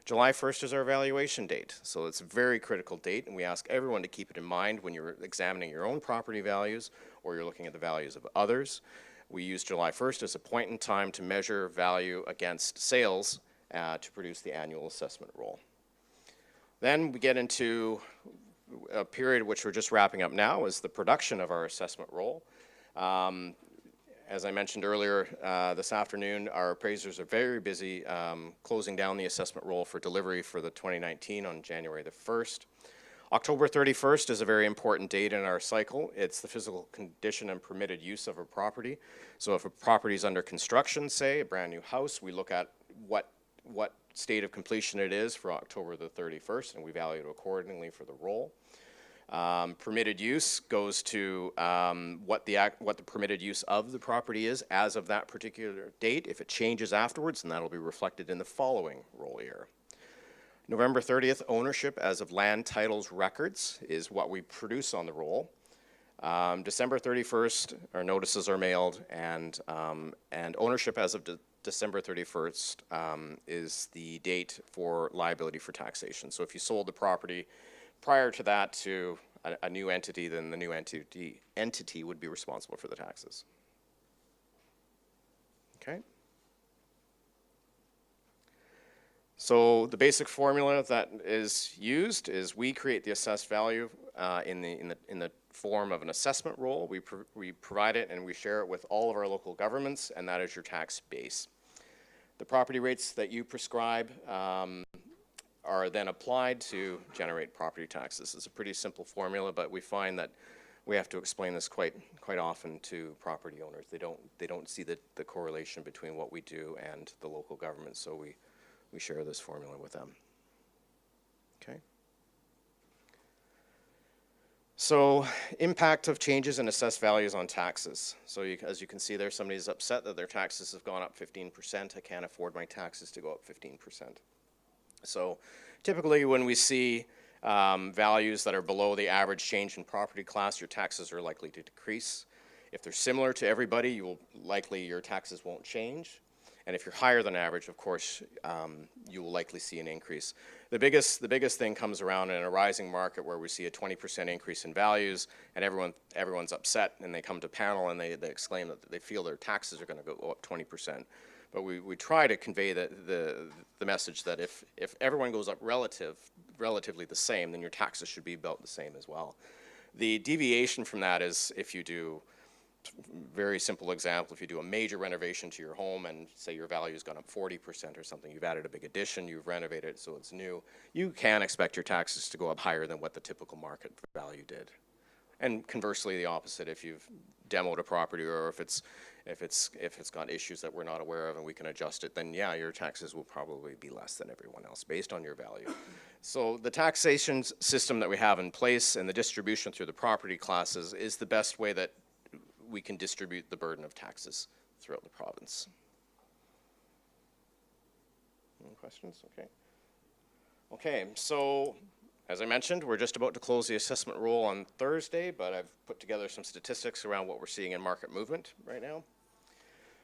S: July 1st is our evaluation date, so it's a very critical date, and we ask everyone to keep it in mind when you're examining your own property values or you're looking at the values of others. We use July 1st as a point in time to measure value against sales to produce the annual assessment roll. Then we get into a period which we're just wrapping up now, is the production of our assessment roll. As I mentioned earlier this afternoon, our appraisers are very busy closing down the assessment roll for delivery for the 2019 on January the 1st. October 31st is a very important date in our cycle. It's the physical condition and permitted use of a property. So if a property is under construction, say, a brand new house, we look at what state of completion it is for October the 31st, and we value it accordingly for the roll. Permitted use goes to what the permitted use of the property is as of that particular date. If it changes afterwards, then that'll be reflected in the following roll year. November 30th, ownership as of land titles records is what we produce on the roll. December 31st, our notices are mailed, and ownership as of December 31st is the date for liability for taxation. So if you sold the property prior to that to a new entity, then the new entity would be responsible for the taxes. Okay. So the basic formula that is used is we create the assessed value in the form of an assessment roll. We provide it and we share it with all of our local governments, and that is your tax base. The property rates that you prescribe are then applied to generate property taxes. It's a pretty simple formula, but we find that we have to explain this quite often to property owners. They don't see the correlation between what we do and the local government, so we share this formula with them. Okay. So, impact of changes in assessed values on taxes. So as you can see there, somebody's upset that their taxes have gone up 15%. I can't afford my taxes to go up 15%. So typically when we see values that are below the average change in property class, your taxes are likely to decrease. If they're similar to everybody, your taxes won't change. And if you're higher than average, of course, you will likely see an increase. The biggest thing comes around in a rising market where we see a 20% increase in values, and everyone's upset, and they come to panel and they exclaim that they feel their taxes are going to go up 20%. But we try to convey the message that if everyone goes up relatively the same, then your taxes should be about the same as well. The deviation from that is if you do, very simple example, if you do a major renovation to your home and say your value's gone up 40% or something, you've added a big addition, you've renovated it so it's new, you can expect your taxes to go up higher than what the typical market value did. And conversely, the opposite, if you've demoed a property or if it's got issues that we're not aware of and we can adjust it, then yeah, your taxes will probably be less than everyone else based on your value. So the taxation system that we have in place and the distribution through the property classes is the best way that we can distribute the burden of taxes throughout the province. Any questions? Okay. Okay, so as I mentioned, we're just about to close the assessment roll on Thursday, but I've put together some statistics around what we're seeing in market movement right now.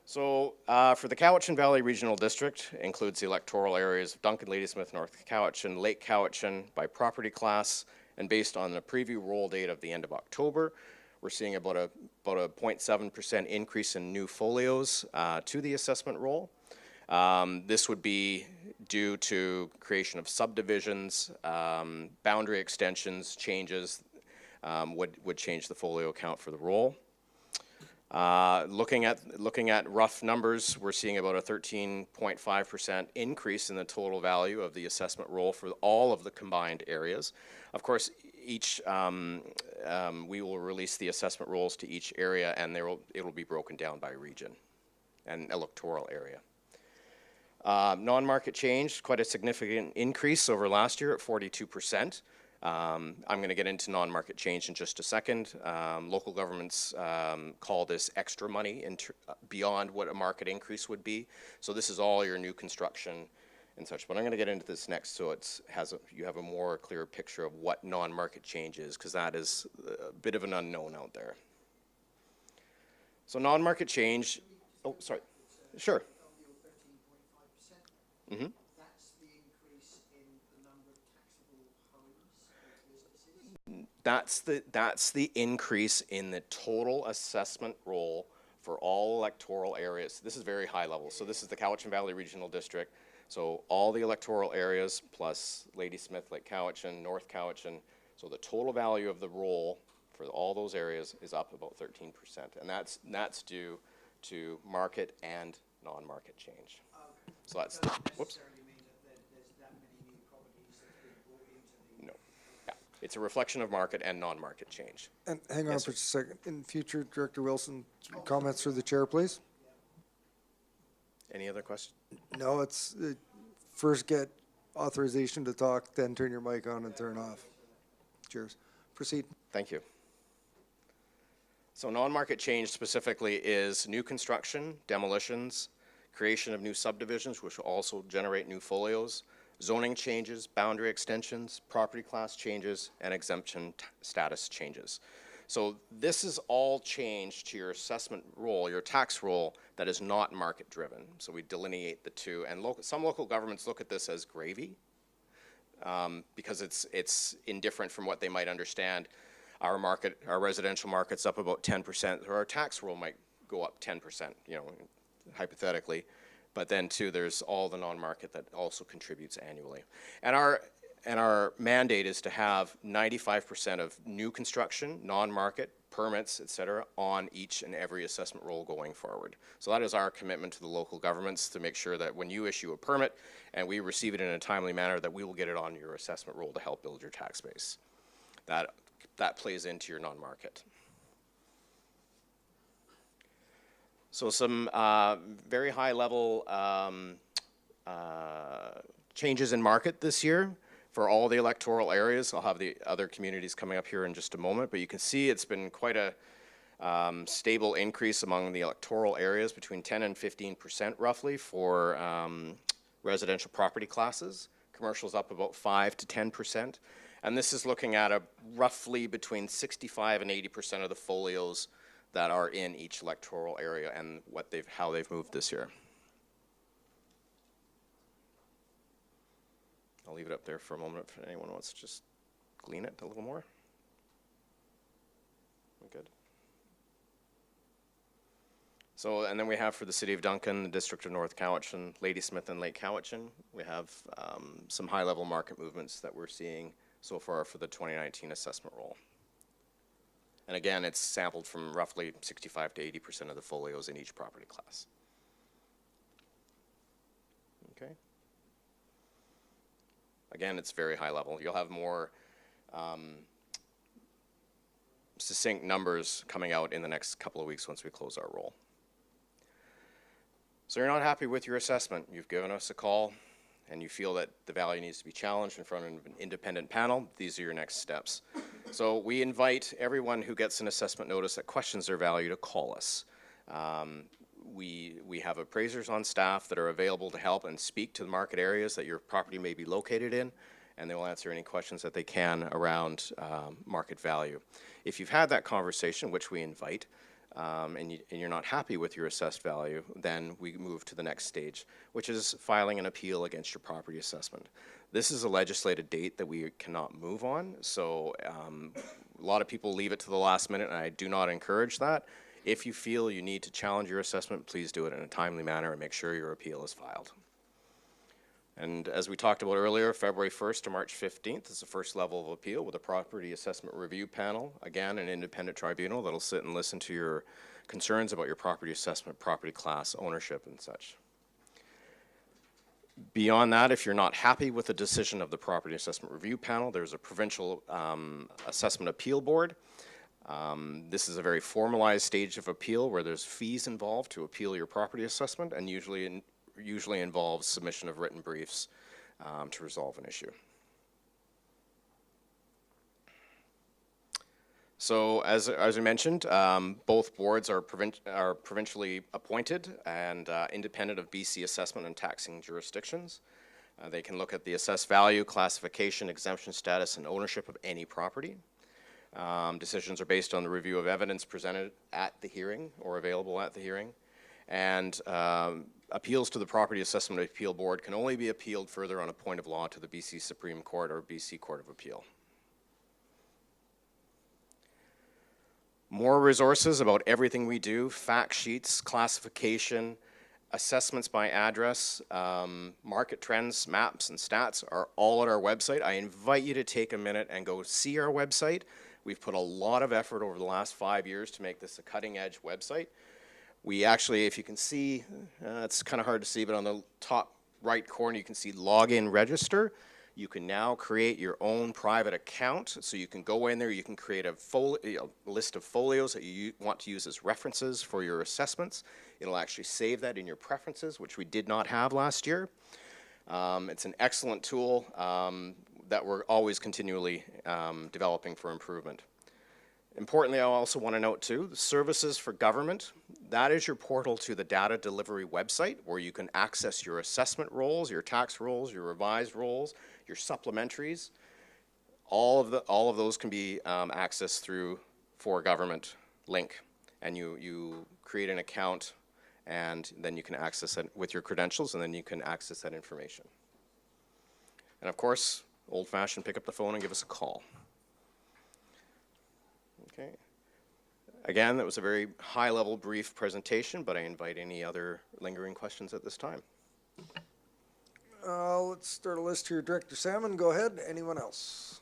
S: So for the Cowichan Valley Regional District, includes the electoral areas of Duncan, Ladysmith, North Cowichan, Lake Cowichan by property class, and based on the preview roll date of the end of October, we're seeing about a 0.7% increase in new folios to the assessment roll. This would be due to creation of subdivisions, boundary extensions, changes would change the folio count for the roll. Looking at rough numbers, we're seeing about a 13.5% increase in the total value of the assessment roll for all of the combined areas. Of course, we will release the assessment rolls to each area, and it'll be broken down by region and electoral area. Non-market change, quite a significant increase over last year at 42%. I'm going to get into non-market change in just a second. Local governments call this extra money beyond what a market increase would be. So this is all your new construction and such. But I'm going to get into this next so you have a more clear picture of what non-market change is, because that is a bit of an unknown out there. So non-market change, oh, sorry. Sure. Mm-hmm.
C: That's the increase in the number of taxable homes or businesses?
S: That's the increase in the total assessment roll for all electoral areas. This is very high level. So this is the Cowichan Valley Regional District. So all the electoral areas plus Ladysmith, Lake Cowichan, North Cowichan. So the total value of the roll for all those areas is up about 13%. And that's due to market and non-market change. So that's, whoops. No. Yeah. It's a reflection of market and non-market change.
A: And hang on
S: Yes,
A: for just a second. In future, Director Wilson, comments through the chair, please.
S: Any other questions?
A: No, it's, first get authorization to talk, then turn your mic on and turn off. Cheers. Proceed.
S: Thank you. So non-market change specifically is new construction, demolitions, creation of new subdivisions, which will also generate new folios, zoning changes, boundary extensions, property class changes, and exemption status changes. So this is all change to your assessment roll, your tax roll, that is not market driven. So we delineate the two, and some local governments look at this as gravy because it's indifferent from what they might understand. Our market, our residential market's up about 10%, or our tax roll might go up 10%, you know, hypothetically. But then too, there's all the non-market that also contributes annually. And our mandate is to have 95% of new construction, non-market, permits, et cetera, on each and every assessment roll going forward. So that is our commitment to the local governments, to make sure that when you issue a permit and we receive it in a timely manner, that we will get it on your assessment roll to help build your tax base. That plays into your non-market. So some very high level changes in market this year for all the electoral areas. I'll have the other communities coming up here in just a moment, but you can see it's been quite a stable increase among the electoral areas, between 10 and 15% roughly for residential property classes. Commercial's up about 5 to 10%. And this is looking at a roughly between 65 and 80% of the folios that are in each electoral area and how they've moved this year. I'll leave it up there for a moment if anyone wants to just glean it a little more. Good. So, and then we have for the City of Duncan, the District of North Cowichan, Ladysmith and Lake Cowichan, we have some high-level market movements that we're seeing so far for the 2019 assessment roll. And again, it's sampled from roughly 65 to 80% of the folios in each property class. Okay. Again, it's very high level. You'll have more succinct numbers coming out in the next couple of weeks once we close our roll. So you're not happy with your assessment. You've given us a call and you feel that the value needs to be challenged in front of an independent panel. These are your next steps. So we invite everyone who gets an assessment notice that questions their value to call us. We have appraisers on staff that are available to help and speak to the market areas that your property may be located in, and they will answer any questions that they can around market value. If you've had that conversation, which we invite, and you're not happy with your assessed value, then we move to the next stage, which is filing an appeal against your property assessment. This is a legislated date that we cannot move on, so a lot of people leave it to the last minute, and I do not encourage that. If you feel you need to challenge your assessment, please do it in a timely manner and make sure your appeal is filed. And as we talked about earlier, February 1st to March 15th is the first level of appeal with a property assessment review panel. Again, an independent tribunal that'll sit and listen to your concerns about your property assessment, property class, ownership, and such. Beyond that, if you're not happy with the decision of the property assessment review panel, there's a provincial assessment appeal board. This is a very formalized stage of appeal where there's fees involved to appeal your property assessment, and usually involves submission of written briefs to resolve an issue. So as I mentioned, both boards are provincially appointed and independent of BC assessment and taxing jurisdictions. They can look at the assessed value, classification, exemption status, and ownership of any property. Decisions are based on the review of evidence presented at the hearing or available at the hearing. And appeals to the Property Assessment Appeal Board can only be appealed further on a point of law to the BC Supreme Court or BC Court of Appeal. More resources about everything we do, fact sheets, classification, assessments by address, market trends, maps, and stats are all at our website. I invite you to take a minute and go see our website. We've put a lot of effort over the last 5 years to make this a cutting-edge website. We actually, if you can see, it's kind of hard to see, but on the top right corner you can see login register. You can now create your own private account, so you can go in there, you can create a list of folios that you want to use as references for your assessments. It'll actually save that in your preferences, which we did not have last year. It's an excellent tool that we're always continually developing for improvement. Importantly, I also want to note too, the services for government, that is your portal to the data delivery website where you can access your assessment rolls, your tax rolls, your revised rolls, your supplementaries. All of those can be accessed through For Government link, and you create an account and then you can access it with your credentials, and then you can access that information. And of course, old-fashioned, pick up the phone and give us a call. Okay. Again, that was a very high-level, brief presentation, but I invite any other lingering questions at this time.
A: Let's start a list here. Director Salmon, go ahead. Anyone else?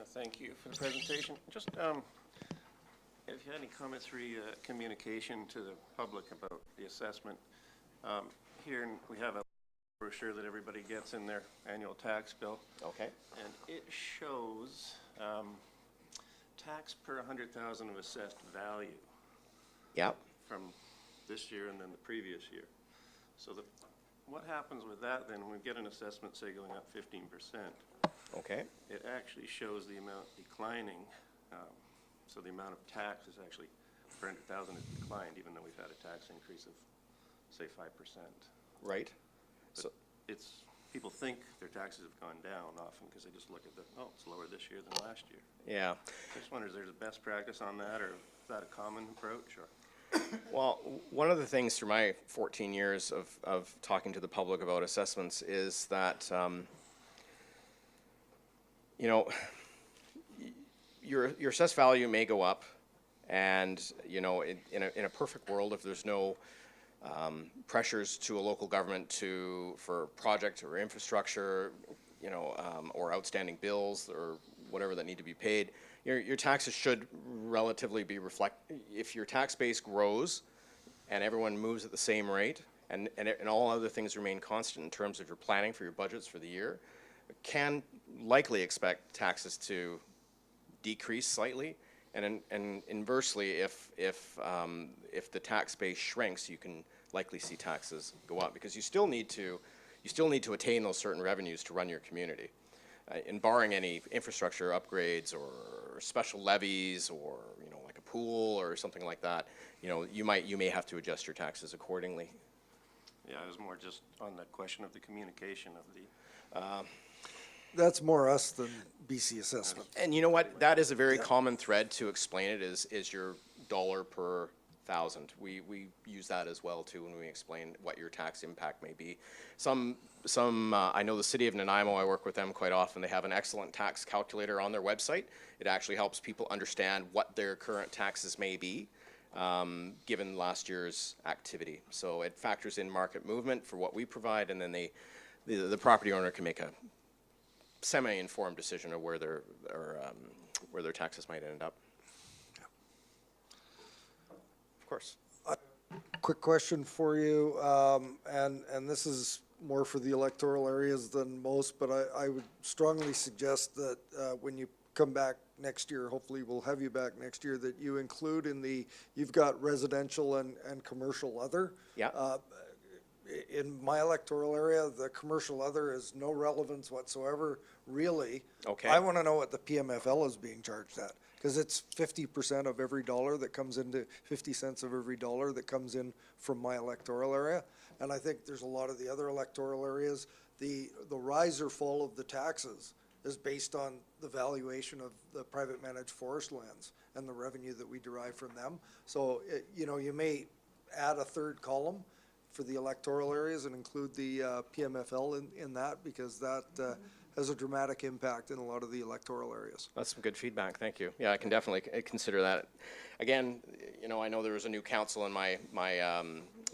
E: Thank you for the presentation. Just if you had any comments communication to the public about the assessment. Here we have a brochure that everybody gets in their annual tax bill.
S: Okay.
E: And it shows tax per 100,000 of assessed value.
S: Yep.
E: From this year and then the previous year. So what happens with that then when we get an assessment, say, going up 15%?
S: Okay.
E: It actually shows the amount declining. So the amount of tax is actually per 100,000 has declined, even though we've had a tax increase of, say, 5%.
S: Right.
E: But so people think their taxes have gone down often because they just look at it's lower this year than last year.
S: Yeah.
E: I just wonder, is there a best practice on that, or is that a common approach? Or?
S: Well, one of the things through my 14 years of talking to the public about assessments is that, you know, your assessed value may go up, and, you know, in a perfect world, if there's no pressures to a local government for project or infrastructure, you know, or outstanding bills or whatever that need to be paid, your taxes should relatively be if your tax base grows and everyone moves at the same rate and all other things remain constant in terms of your planning for your budgets for the year, can likely expect taxes to decrease slightly. And inversely, if the tax base shrinks, you can likely see taxes go up, because you still need to attain those certain revenues to run your community. And barring any infrastructure upgrades or special levies, or, you know, like a pool or something like that, you know, you may have to adjust your taxes accordingly.
E: Yeah, it was more just on the question of the communication of the.
A: That's more us than BC assessment.
S: And you know what? That is a very common thread to explain it, is your dollar per thousand. We use that as well too when we explain what your tax impact may be. I know the city of Nanaimo, I work with them quite often. They have an excellent tax calculator on their website. It actually helps people understand what their current taxes may be, given last year's activity. So it factors in market movement for what we provide, and then the property owner can make a semi-informed decision of where their taxes might end up. Of course.
A: Quick question for you, and this is more for the electoral areas than most, but I would strongly suggest that when you come back next year, hopefully we'll have you back next year, that you include you've got residential and commercial other.
S: Yeah.
A: In my electoral area, the commercial other is no relevance whatsoever, really.
S: Okay.
A: I want to know what the PMFL is being charged at, because it's 50% of every dollar that comes into, 50 cents of every dollar that comes in from my electoral area. And I think there's a lot of the other electoral areas, the rise or fall of the taxes is based on the valuation of the private managed forest lands and the revenue that we derive from them. So, you know, you may add a third column for the electoral areas and include the PMFL in that, because that has a dramatic impact in a lot of the electoral areas.
S: That's some good feedback, thank you. Yeah, I can definitely consider that. Again, you know, I know there was a new council, and my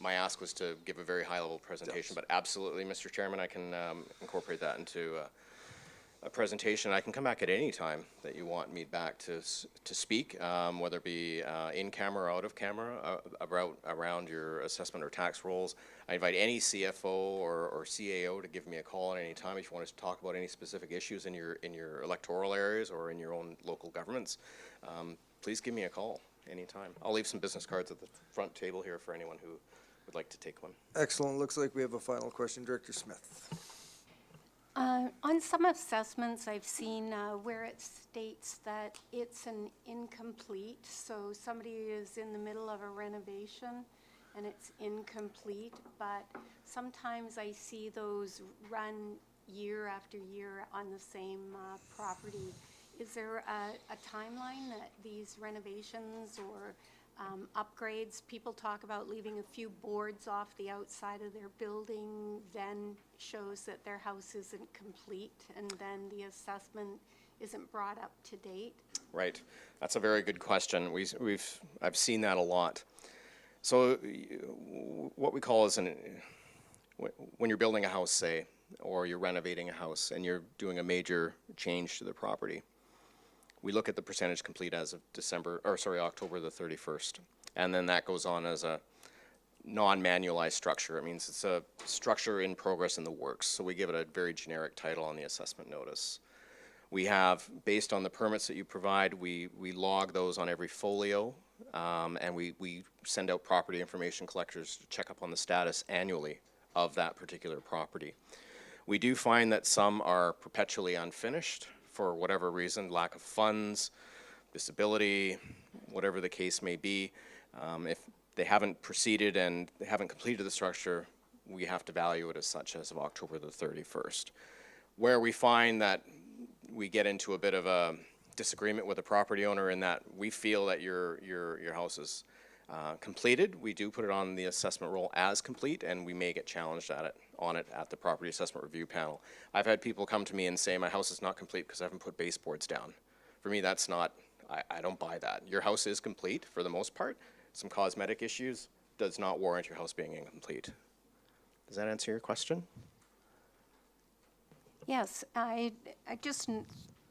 S: ask was to give a very high-level presentation, but absolutely, Mr. Chairman, I can incorporate that into a presentation. I can come back at any time that you want me back to speak, whether it be in camera or out of camera, around your assessment or tax rolls. I invite any CFO or CAO to give me a call at any time if you want us to talk about any specific issues in your electoral areas or in your own local governments. Please give me a call anytime. I'll leave some business cards at the front table here for anyone who would like to take one.
A: Excellent. Looks like we have a final question. Director Smith.
H: On some assessments, I've seen where it states that it's an incomplete, so somebody is in the middle of a renovation and it's incomplete, but sometimes I see those run year after year on the same property. Is there a timeline that these renovations or upgrades, people talk about leaving a few boards off the outside of their building, then shows that their house isn't complete, and then the assessment isn't brought up to date?
S: Right, that's a very good question. I've seen that a lot. So what we call is when you're building a house, say, or you're renovating a house and you're doing a major change to the property, we look at the percentage complete as of October the 31st. And then that goes on as a non-manualized structure. It means it's a structure in progress in the works. So we give it a very generic title on the assessment notice. We have, based on the permits that you provide, we log those on every folio, and we send out property information collectors to check up on the status annually of that particular property. We do find that some are perpetually unfinished for whatever reason, lack of funds, disability, whatever the case may be. If they haven't proceeded and they haven't completed the structure, we have to value it as such as of October the 31st. Where we find that we get into a bit of a disagreement with the property owner in that we feel that your house is completed, we do put it on the assessment roll as complete, and we may get challenged on it at the property assessment review panel. I've had people come to me and say, my house is not complete because I haven't put baseboards down. For me, that's not, I don't buy that. Your house is complete for the most part. Some cosmetic issues does not warrant your house being incomplete. Does that answer your question?
H: Yes, I just,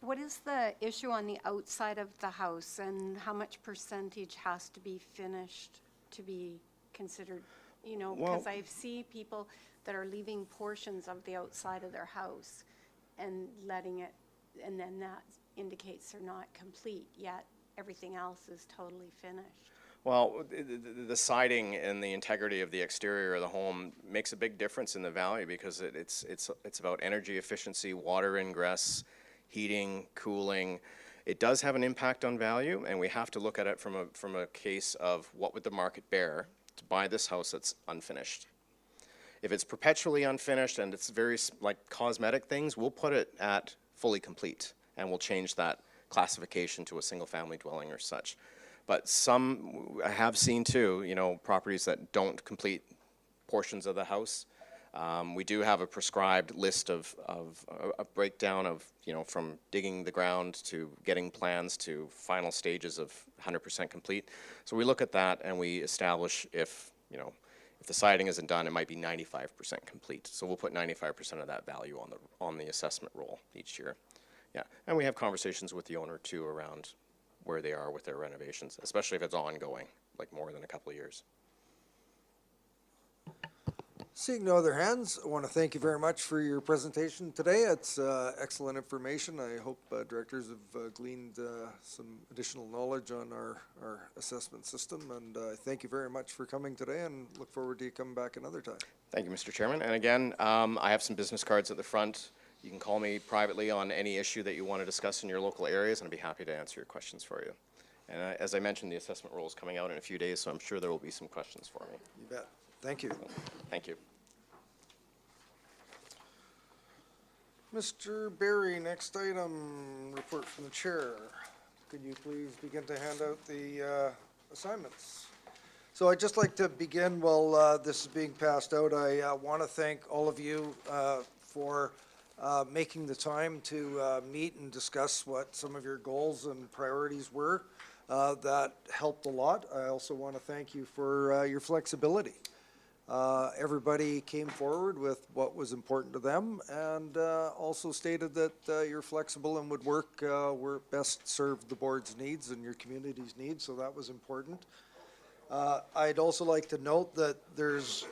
H: what is the issue on the outside of the house, and how much percentage has to be finished to be considered, you know, because I see people that are leaving portions of the outside of their house and letting it, and then that indicates they're not complete, yet everything else is totally finished.
S: Well, the siding and the integrity of the exterior of the home makes a big difference in the value, because it's about energy efficiency, water ingress, heating, cooling. It does have an impact on value, and we have to look at it from a case of what would the market bear to buy this house that's unfinished. If it's perpetually unfinished and it's very like cosmetic things, we'll put it at fully complete, and we'll change that classification to a single-family dwelling or such. But some, I have seen too, you know, properties that don't complete portions of the house. We do have a prescribed list of a breakdown of, you know, from digging the ground to getting plans to final stages of 100% complete. So we look at that and we establish if, you know, if the siding isn't done, it might be 95% complete. So we'll put 95% of that value on the assessment roll each year. Yeah, and we have conversations with the owner too around where they are with their renovations, especially if it's ongoing, like more than a couple of years.
A: Seeing no other hands, I want to thank you very much for your presentation today. It's excellent information. I hope directors have gleaned some additional knowledge on our assessment system, and thank you very much for coming today, and look forward to you coming back another time.
S: Thank you, Mr. Chairman. And again, I have some business cards at the front. You can call me privately on any issue that you want to discuss in your local areas, and I'd be happy to answer your questions for you. And as I mentioned, the assessment roll is coming out in a few days, so I'm sure there will be some questions for me.
A: You bet. Thank you.
S: Thank you.
A: Mr. Barry, next item, report from the chair. Could you please begin to hand out the assignments? So I'd just like to begin while this is being passed out. I want to thank all of you for making the time to meet and discuss what some of your goals and priorities were. That helped a lot. I also want to thank you for your flexibility. Everybody came forward with what was important to them and also stated that you're flexible and would work where best served the board's needs and your community's needs, so that was important. I'd also like to note that there's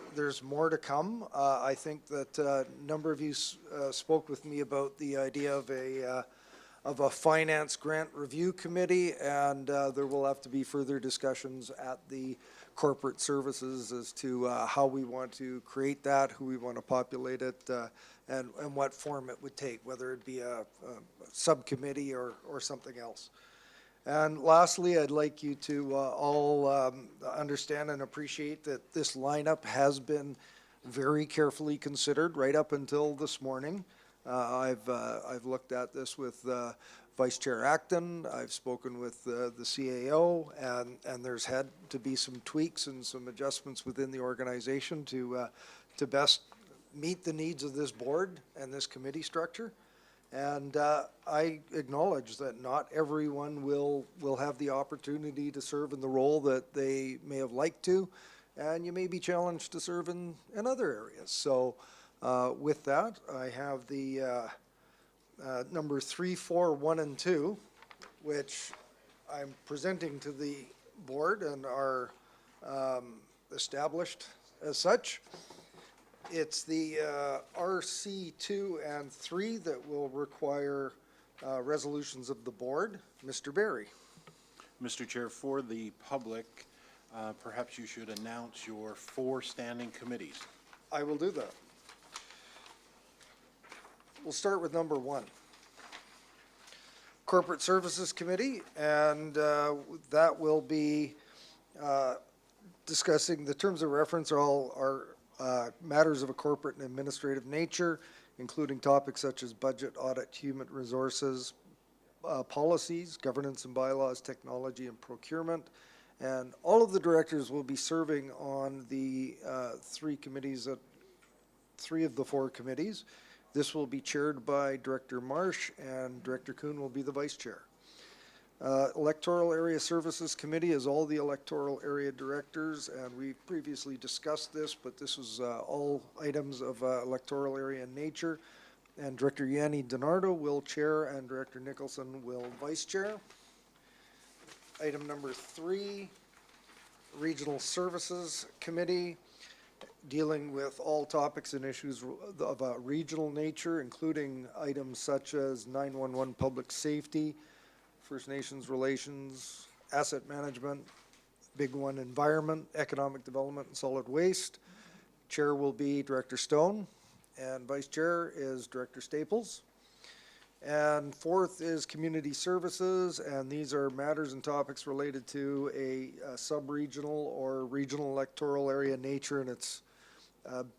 A: more to come. I think that a number of you spoke with me about the idea of a finance grant review committee, and there will have to be further discussions at the corporate services as to how we want to create that, who we want to populate it, and what form it would take, whether it be a subcommittee or something else. And lastly, I'd like you to all understand and appreciate that this lineup has been very carefully considered right up until this morning. I've looked at this with Vice Chair Acton. I've spoken with the CAO, and there's had to be some tweaks and some adjustments within the organization to best meet the needs of this board and this committee structure. And I acknowledge that not everyone will have the opportunity to serve in the role that they may have liked to, and you may be challenged to serve in other areas. So with that, I have the number 3, 4, 1, and 2, which I'm presenting to the board and are established as such. It's the RC2 and 3 that will require resolutions of the board. Mr. Barry.
D: Mr. Chair, for the public, perhaps you should announce your 4 standing committees.
A: I will do that. We'll start with number 1. Corporate Services Committee, and that will be discussing the terms of reference are matters of a corporate and administrative nature, including topics such as budget, audit, human resources, policies, governance and bylaws, technology and procurement. And all of the directors will be serving on the 3 committees, 3 of the 4 committees. This will be chaired by Director Marsh, and Director Kuhn will be the vice chair. Electoral Area Services Committee is all the electoral area directors, and we've previously discussed this, but this was all items of electoral area nature. And Director Yanni DiNardo will chair, and Director Nicholson will vice chair. Item number 3, Regional Services Committee, dealing with all topics and issues of a regional nature, including items such as 911 public safety, First Nations relations, asset management, big one, environment, economic development, and solid waste. Chair will be Director Stone, and Vice Chair is Director Staples. And 4th is Community Services, and these are matters and topics related to a sub-regional or regional electoral area nature, and it's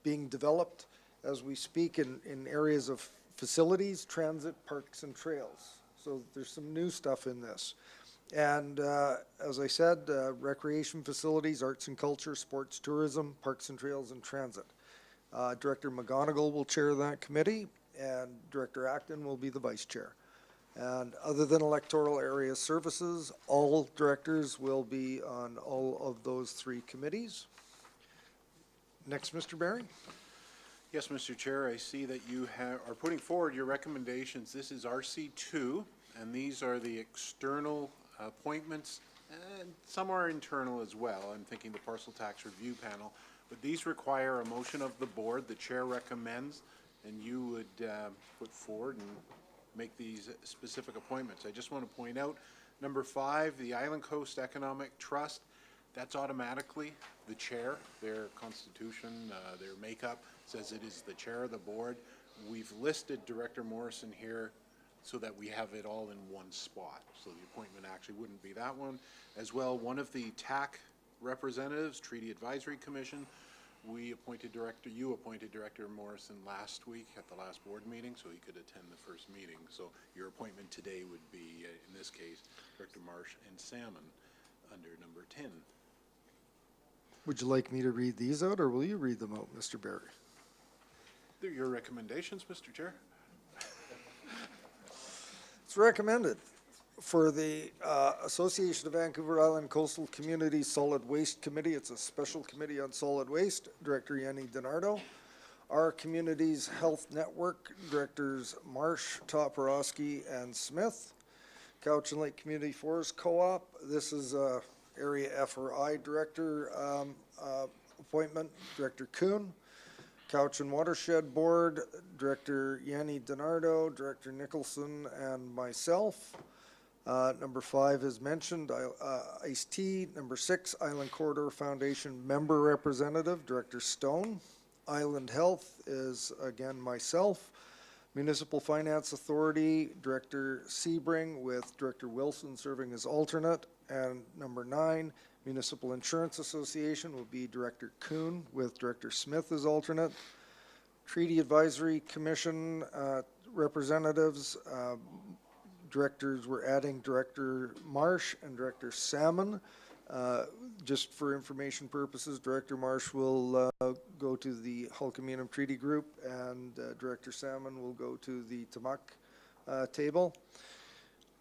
A: being developed as we speak in areas of facilities, transit, parks, and trails. So there's some new stuff in this. And as I said, recreation facilities, arts and culture, sports, tourism, parks and trails, and transit. Director McGonigal will chair that committee, and Director Acton will be the vice chair. And other than electoral area services, all directors will be on all of those 3 committees. Next, Mr. Barry.
D: Yes, Mr. Chair, I see that you are putting forward your recommendations. This is RC2, and these are the external appointments, and some are internal as well. I'm thinking the Parcel Tax Review Panel, but these require a motion of the board. The chair recommends, and you would put forward and make these specific appointments. I just want to point out, number 5, the Island Coast Economic Trust, that's automatically the chair. Their constitution, their makeup says it is the chair of the board. We've listed Director Morrison here so that we have it all in one spot. So the appointment actually wouldn't be that one. As well, one of the TAC representatives, Treaty Advisory Commission, you appointed Director Morrison last week at the last board meeting, so he could attend the first meeting. So your appointment today would be, in this case, Director Marsh and Salmon under number 10.
A: Would you like me to read these out, or will you read them out, Mr. Barry?
D: They're your recommendations, Mr. Chair.
A: It's recommended for the Association of Vancouver Island Coastal Communities Solid Waste Committee. It's a special committee on solid waste. Director Yanni DiNardo. Our Communities Health Network, Directors Marsh, Toporowski, and Smith. Couch and Lake Community Forest Co-op. This is Area FRI Director appointment, Director Kuhn. Couch and Watershed Board, Director Yanni DiNardo, Director Nicholson, and myself. Number 5 is mentioned, ICE-T. Number 6, Island Corridor Foundation Member Representative, Director Stone. Island Health is, again, myself. Municipal Finance Authority, Director Sebring, with Director Wilson serving as alternate. And number 9, Municipal Insurance Association will be Director Kuhn, with Director Smith as alternate. Treaty Advisory Commission representatives, directors, we're adding Director Marsh and Director Salmon. Just for information purposes, Director Marsh will go to the Hulkaminum Treaty Group, and Director Salmon will go to the Tamuk table.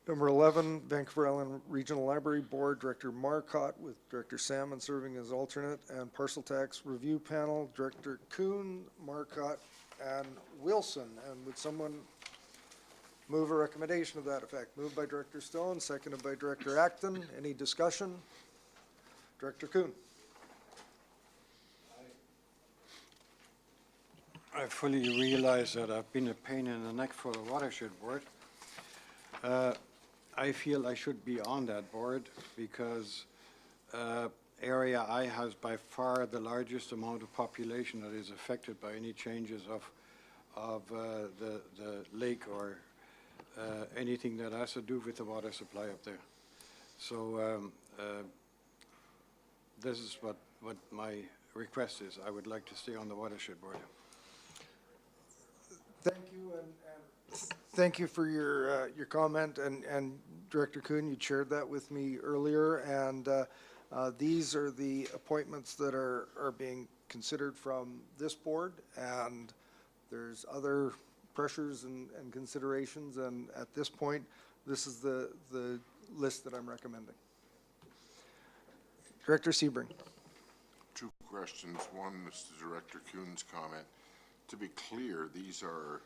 A: Number 11, Vancouver Island Regional Library Board, Director Marcotte, with Director Salmon serving as alternate, and Parcel Tax Review Panel, Director Kuhn, Marcotte, and Wilson. And would someone move a recommendation of that effect? Moved by Director Stone, seconded by Director Acton. Any discussion? Director Kuhn.
O: I fully realize that I've been a pain in the neck for the Watershed Board. I feel I should be on that board because Area I has by far the largest amount of population that is affected by any changes of the lake or anything that has to do with the water supply up there. So this is what my request is. I would like to stay on the Watershed Board.
A: Thank you, and thank you for your comment, and Director Kuhn, you shared that with me earlier, and these are the appointments that are being considered from this board, and there's other pressures and considerations, and at this point, this is the list that I'm recommending. Director Sebring.
P: 2 questions. One is to Director Kuhn's comment. To be clear, these are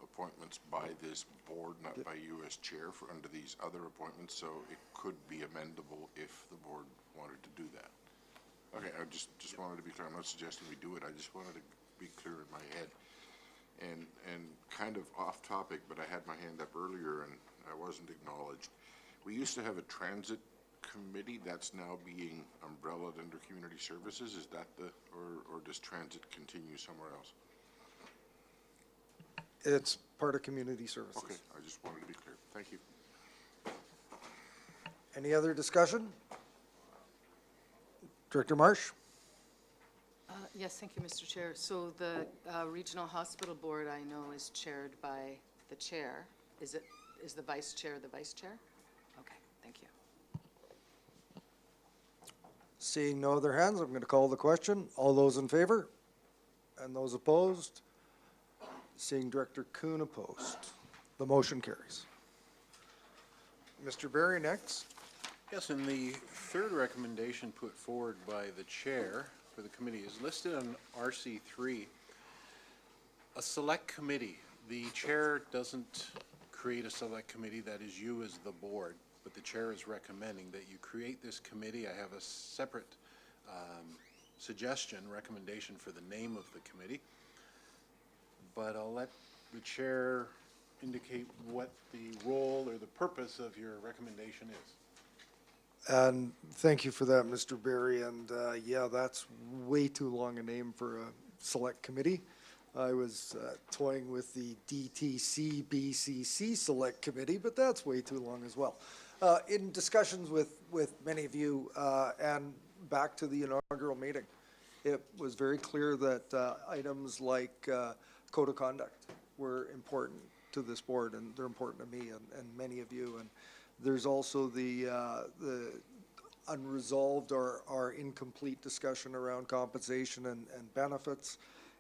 P: appointments by this board, not by you as chair for under these other appointments, so it could be amendable if the board wanted to do that. Okay, I just wanted to be clear. I'm not suggesting we do it. I just wanted to be clear in my head. And kind of off topic, but I had my hand up earlier and I wasn't acknowledged. We used to have a transit committee that's now being umbrellaed under community services. Is that or does transit continue somewhere else?
A: It's part of community services.
P: Okay, I just wanted to be clear. Thank you.
A: Any other discussion? Director Marsh?
N: Yes, thank you, Mr. Chair. So the Regional Hospital Board, I know, is chaired by the chair. Is the vice chair the vice chair? Okay, thank you.
A: Seeing no other hands, I'm going to call the question. All those in favor? And those opposed? Seeing Director Kuhn opposed. The motion carries. Mr. Barry, next.
D: Yes, and the third recommendation put forward by the chair for the committee is listed on RC3. A select committee. The chair doesn't create a select committee. That is you as the board, but the chair is recommending that you create this committee. I have a separate suggestion, recommendation for the name of the committee, but I'll let the chair indicate what the role or the purpose of your recommendation is.
A: And thank you for that, Mr. Barry. And yeah, that's way too long a name for a select committee. I was toying with the DTC BCC Select Committee, but that's way too long as well. In discussions with many of you and back to the inaugural meeting, it was very clear that items like code of conduct were important to this board, and they're important to me and many of you. And there's also the unresolved or incomplete discussion around compensation and benefits,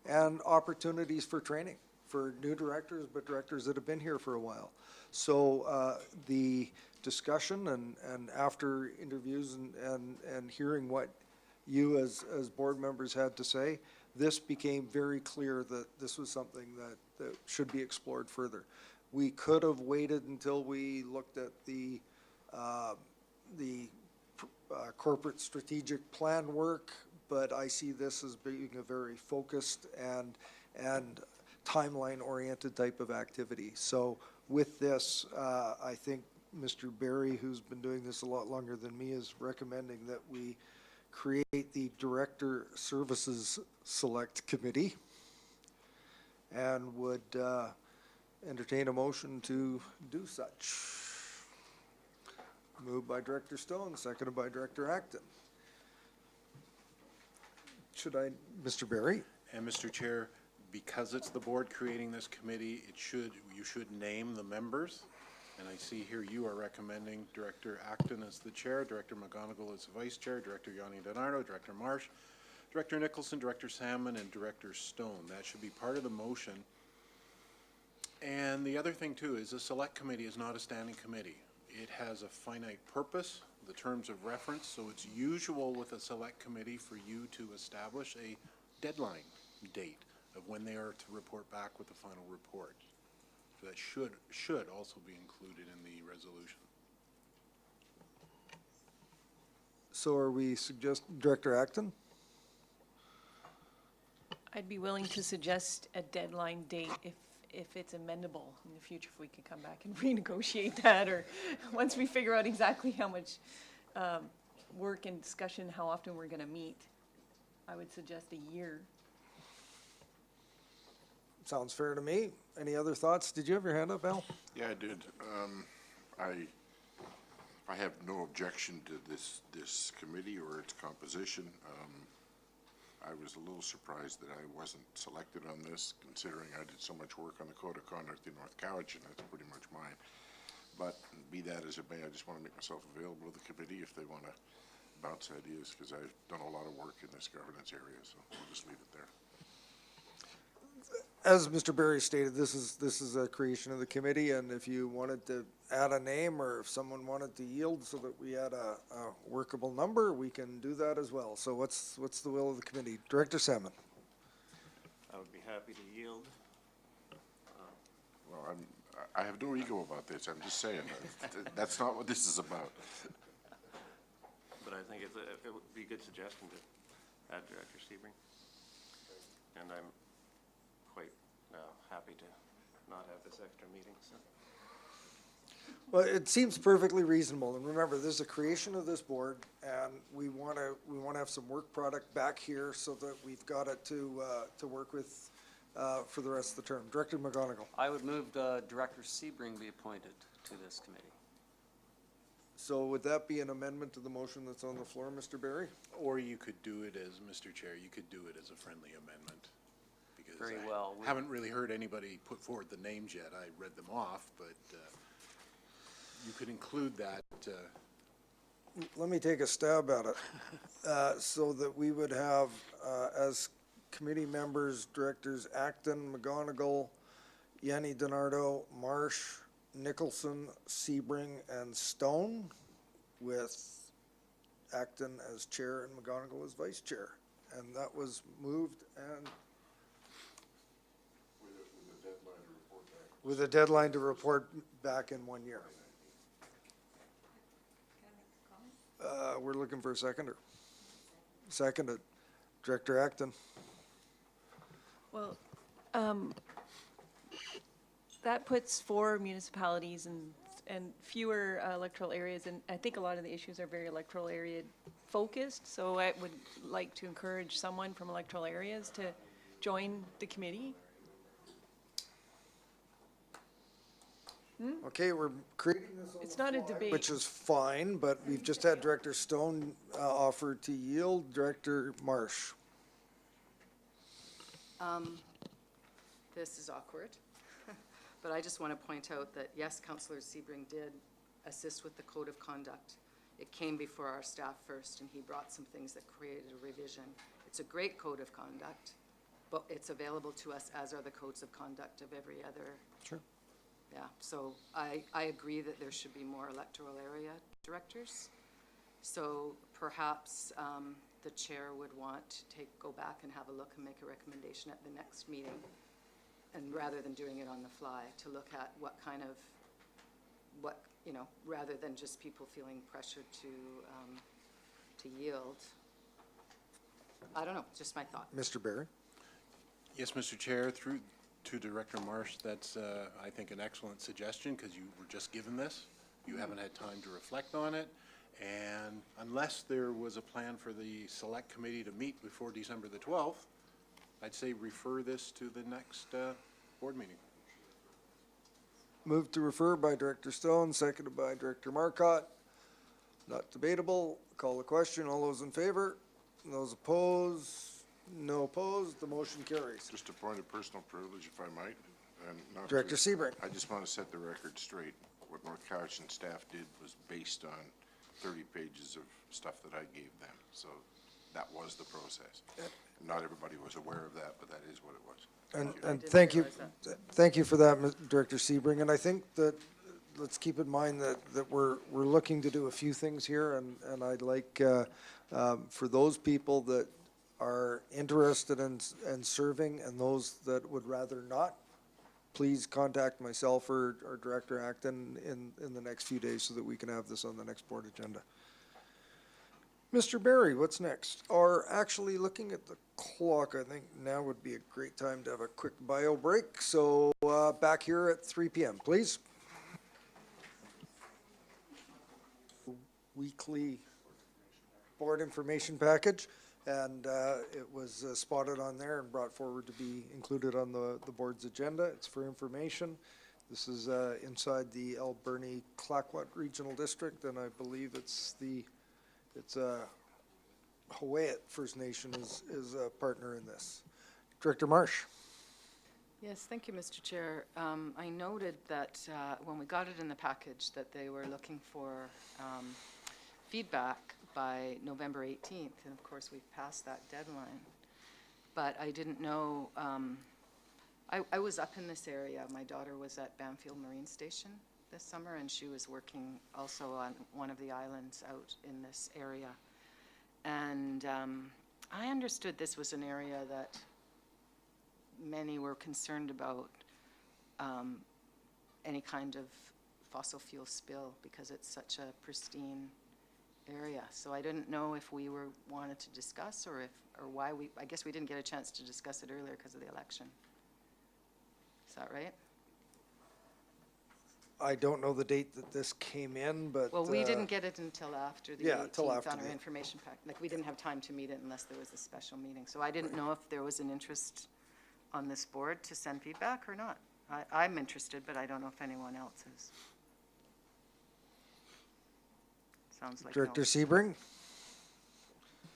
A: and opportunities for training for new directors, but directors that have been here for a while. So the discussion and after interviews and hearing what you as board members had to say, this became very clear that this was something that should be explored further. We could have waited until we looked at the corporate strategic plan work, but I see this as being a very focused and timeline-oriented type of activity. So with this, I think Mr. Barry, who's been doing this a lot longer than me, is recommending that we create the Director Services Select Committee and would entertain a motion to do such. Moved by Director Stone, seconded by Director Acton. Mr. Barry?
D: And Mr. Chair, because it's the board creating this committee, you should name the members. And I see here you are recommending Director Acton as the chair, Director McGonigal as the vice chair, Director Yanni DiNardo, Director Marsh, Director Nicholson, Director Salmon, and Director Stone. That should be part of the motion. And the other thing too is the select committee is not a standing committee. It has a finite purpose, the terms of reference, so it's usual with a select committee for you to establish a deadline date of when they are to report back with the final report. So that should also be included in the resolution.
A: So are we Director Acton?
R: I'd be willing to suggest a deadline date if it's amendable in the future, if we could come back and renegotiate that, or once we figure out exactly how much work and discussion, how often we're going to meet, I would suggest a year.
A: Sounds fair to me. Any other thoughts? Did you have your hand up, Al?
P: Yeah, I did. I have no objection to this committee or its composition. I was a little surprised that I wasn't selected on this, considering I did so much work on the Code of Conduct in North Cowichan. That's pretty much mine. But be that as it may, I just want to make myself available to the committee if they want to bounce ideas, because I've done a lot of work in this governance area, so we'll just leave it there.
A: As Mr. Barry stated, this is a creation of the committee, and if you wanted to add a name or if someone wanted to yield so that we had a workable number, we can do that as well. So what's the will of the committee? Director Salmon.
E: I would be happy to yield.
P: Well, I have no ego about this. I'm just saying, that's not what this is about.
E: But I think it would be a good suggestion to add Director Sebring. And I'm quite happy to not have this extra meeting, so.
A: Well, it seems perfectly reasonable, and remember, this is a creation of this board, and we want to have some work product back here so that we've got it to work with for the rest of the term. Director McGonigal.
Q: I would move Director Sebring be appointed to this committee.
A: So would that be an amendment to the motion that's on the floor, Mr. Barry?
D: Or you could do it as, Mr. Chair, you could do it as a friendly amendment. Because
Q: Very well.
D: I haven't really heard anybody put forward the names yet. I read them off, but you could include that.
A: Let me take a stab at it. So that we would have, as committee members, Directors Acton, McGonigal, Yanni DiNardo, Marsh, Nicholson, Sebring, and Stone, with Acton as chair and McGonigal as vice chair. And that was moved and with a deadline to report back in 1 year. We're looking for a seconder. Seconded. Director Acton.
R: Well, that puts 4 municipalities and fewer electoral areas, and I think a lot of the issues are very electoral area focused, so I would like to encourage someone from electoral areas to join the committee.
A: Okay, we're creating this on
R: It's
A: the
R: not a
A: fly,
R: debate.
A: which is fine, but we've just had Director Stone offer to yield. Director Marsh.
N: This is awkward, but I just want to point out that, yes, Councillor Sebring did assist with the Code of Conduct. it came before our staff first, and he brought some things that created a revision. It's a great code of conduct, but it's available to us, as are the codes of conduct of every other.
A: Sure.
N: Yeah, so I agree that there should be more electoral area directors. So perhaps the chair would want to go back and have a look and make a recommendation at the next meeting, and rather than doing it on the fly, to look at what kind of, rather than just people feeling pressured to yield. I don't know, just my thought.
A: Mr. Barry?
D: Yes, Mr. Chair, through to Director Marsh, that's, I think, an excellent suggestion, because you were just given this. You haven't had time to reflect on it, and unless there was a plan for the select committee to meet before December the 12th, I'd say refer this to the next board meeting.
A: Moved to refer by Director Stone, seconded by Director Marcotte. Not debatable. Call the question. All those in favor? Those opposed? No opposed. The motion carries.
P: Just a point of personal privilege, if I might. And not to-
A: Director Sebring.
P: I just want to set the record straight. What North Cowichan staff did was based on 30 pages of stuff that I gave them. So that was the process. Not everybody was aware of that, but that is what it was.
A: And thank you for that, Director Sebring. And I think that, let's keep in mind that we're looking to do a few things here, and I'd like, for those people that are interested in serving and those that would rather not, please contact myself or Director Acton in the next few days so that we can have this on the next board agenda. Mr. Barry, what's next? Or actually, looking at the clock, I think now would be a great time to have a quick bio break. So back here at 3 p.m., please. Weekly board information package, and it was spotted on there and brought forward to be included on the board's agenda. It's for information. This is inside the Alberni Clayoquot Regional District, and I believe it's Hawaiian First Nation is a partner in this. Director Marsh.
N: Yes, thank you, Mr. Chair. I noted that when we got it in the package that they were looking for feedback by November 18th, and of course we've passed that deadline. But I didn't know, I was up in this area. My daughter was at Bamfield Marine Station this summer, and she was working also on one of the islands out in this area. And I understood this was an area that many were concerned about any kind of fossil fuel spill because it's such a pristine area. So I didn't know if we wanted to discuss or why I guess we didn't get a chance to discuss it earlier because of the election. Is that right?
A: I don't know the date that this came in, but.
N: Well, we didn't get it until after the
A: Yeah,
N: 18th
A: till after
N: on our
A: the-
N: information pack. Like, we didn't have time to meet it unless there was a special meeting. So I didn't know if there was an interest on this board to send feedback or not. I'm interested, but I don't know if anyone else is. Sounds like no.
A: Director Sebring.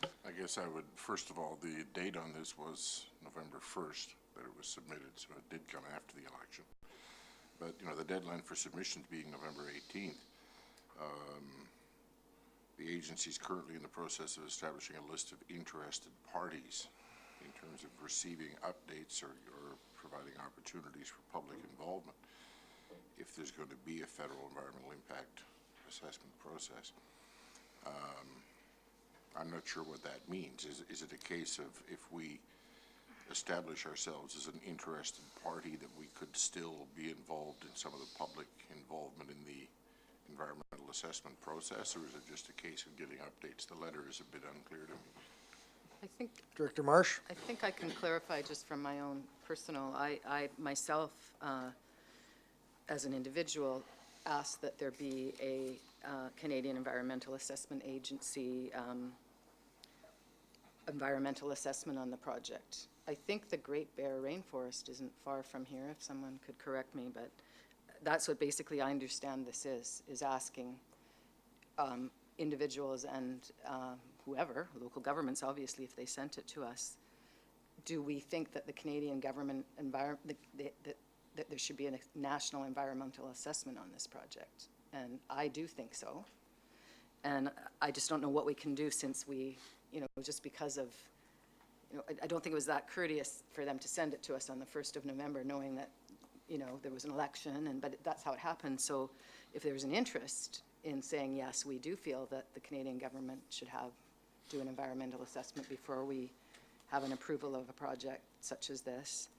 P: I guess I would, first of all, the date on this was November 1st that it was submitted, so it did come after the election. But, you know, the deadline for submissions being November 18th, the agency is currently in the process of establishing a list of interested parties in terms of receiving updates or providing opportunities for public involvement if there's going to be a federal environmental impact assessment process. I'm not sure what that means. Is it a case of if we establish ourselves as an interested party that we could still be involved in some of the public involvement in the environmental assessment process, or is it just a case of getting updates? The letter is a bit unclear to me.
N: I think.
A: Director Marsh.
N: I think I can clarify just from my own personal, I myself, as an individual, asked that there be a Canadian Environmental Assessment Agency environmental assessment on the project. I think the Great Bear Rainforest isn't far from here, if someone could correct me, but that's what basically I understand this is asking individuals and whoever, local governments obviously, if they sent it to us, do we think that the Canadian government that there should be a national environmental assessment on this project? And I do think so. And I just don't know what we can do since we, just because of, I don't think it was that courteous for them to send it to us on the 1st of November, knowing that, there was an election, but that's how it happened. So if there was an interest in saying, yes, we do feel that the Canadian government should do an environmental assessment before we have an approval of a project such as this,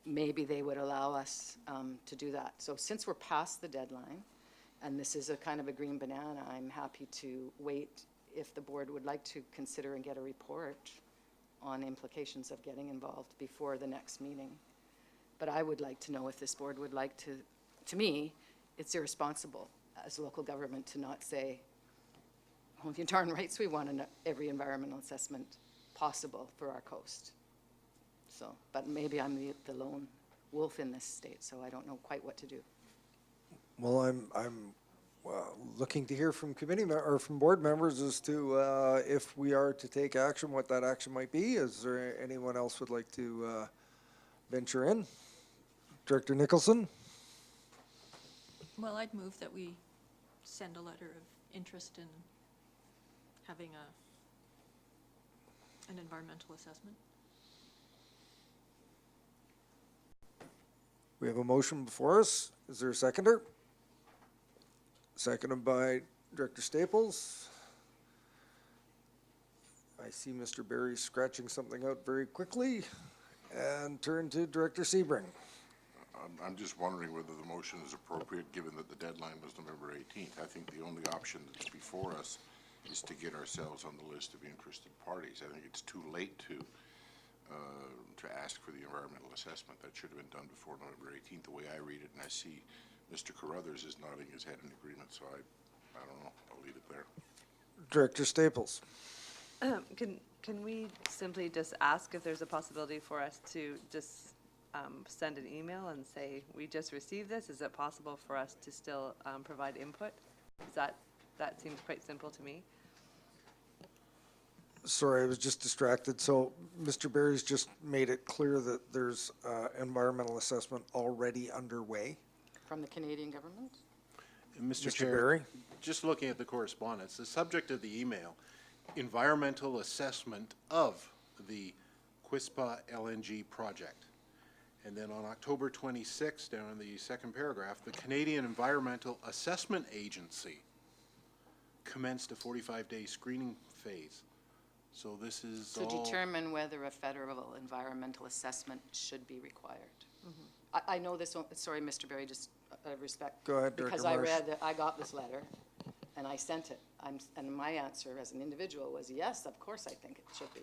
N: maybe they would allow us to do that. So since we're past the deadline, and this is a kind of a green banana, I'm happy to wait if the board would like to consider and get a report on implications of getting involved before the next meeting. But I would like to know if this board would like to me, it's irresponsible as local government to not say, well, you're darn rights, we want every environmental assessment possible for our coast. So, but maybe I'm the lone wolf in this state, so I don't know quite what to do.
A: Well, I'm looking to hear from or from board members as to if we are to take action, what that action might be. Is there anyone else would like to venture in? Director Nicholson?
R: Well, I'd move that we send a letter of interest in having an environmental assessment.
A: We have a motion before us. Is there a seconder? Seconded by Director Staples. I see Mr. Barry scratching something out very quickly, and turn to Director Sebring.
P: I'm just wondering whether the motion is appropriate, given that the deadline was November 18th. I think the only option that's before us is to get ourselves on the list of interested parties. I think it's too late to ask for the environmental assessment. That should have been done before November 18th, the way I read it, and I see Mr. Carruthers is nodding his head in agreement, so I don't know. I'll leave it there.
A: Director Staples.
I: Can we simply just ask if there's a possibility for us to just send an email and say, we just received this? Is it possible for us to still provide input? That seems quite simple to me.
A: Sorry, I was just distracted. So Mr. Barry's just made it clear that there's environmental assessment already underway.
N: From the Canadian government?
D: Mr.
A: Mr.
D: Chair,
A: Barry?
D: just looking at the correspondence, the subject of the email, environmental assessment of the Quispa LNG project. And then on October 26th, down in the second paragraph, the Canadian Environmental Assessment Agency commenced a 45-day screening phase. So this is
N: To determine whether a federal environmental assessment should be required. I know this, sorry, Mr. Barry, just respect.
A: Go ahead, Director
N: Because I
A: Marsh.
N: I got this letter and I sent it. And my answer as an individual was, yes, of course I think it should be.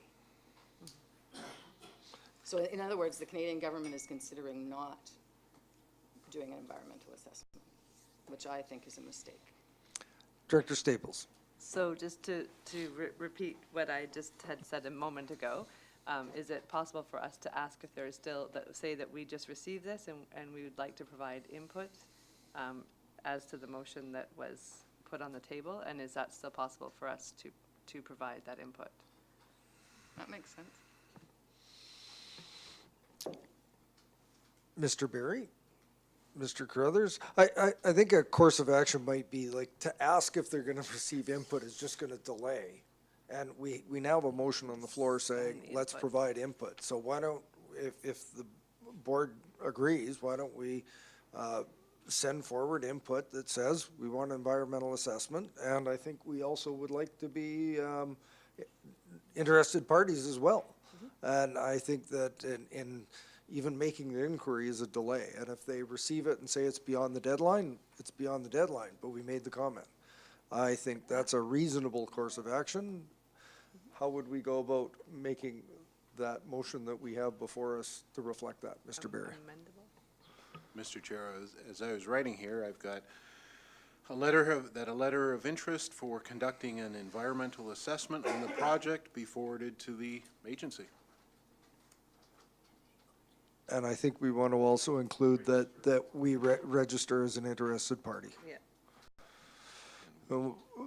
N: So in other words, the Canadian government is considering not doing an environmental assessment, which I think is a mistake.
A: Director Staples.
I: So just to repeat what I just had said a moment ago, is it possible for us to ask if there is still, say that we just received this and we would like to provide input as to the motion that was put on the table? And is that still possible for us to provide that input?
N: That makes sense.
A: Mr. Barry? Mr. Carruthers? I think a course of action might be like to ask if they're going to receive input is just going to delay. And we now have a motion on the floor saying, let's provide input. So why don't, if the board agrees, why don't we send forward input that says we want environmental assessment? And I think we also would like to be interested parties as well. And I think that in even making the inquiry is a delay. And if they receive it and say it's beyond the deadline, it's beyond the deadline, but we made the comment. I think that's a reasonable course of action. How would we go about making that motion that we have before us to reflect that, Mr. Barry?
D: Mr. Chair, as I was writing here, I've got a letter of interest for conducting an environmental assessment on the project be forwarded to the agency.
A: And I think we want to also include that we register as an interested party.
I: Yeah.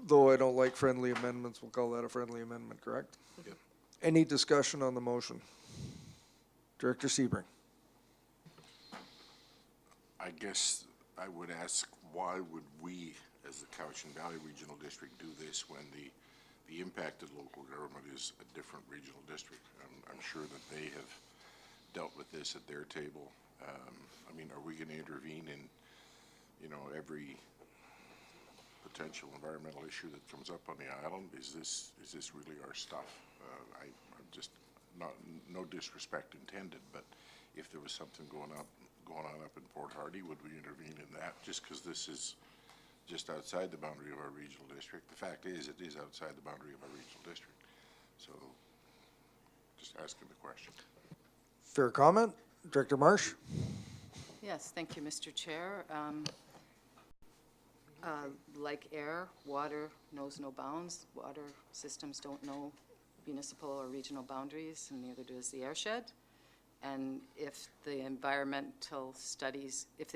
A: Though I don't like friendly amendments, we'll call that a friendly amendment, correct?
D: Yep.
A: Any discussion on the motion? Director Sebring.
P: I guess I would ask, why would we, as the Cowichan Valley Regional District, do this when the impacted local government is a different regional district. I'm sure that they have dealt with this at their table. I mean, are we going to intervene in, you know, every potential environmental issue that comes up on the island? Is this really our stuff? I'm just no disrespect intended, but if there was something going on up in Port Hardy, would we intervene in that just because this is just outside the boundary of our regional district? The fact is, it is outside the boundary of our regional district. So just asking the question.
A: Fair comment. Director Marsh?
N: Yes, thank you, Mr. Chair. Like air, water knows no bounds. Water systems don't know municipal or regional boundaries, and neither does the airshed. And if the environmental studies, if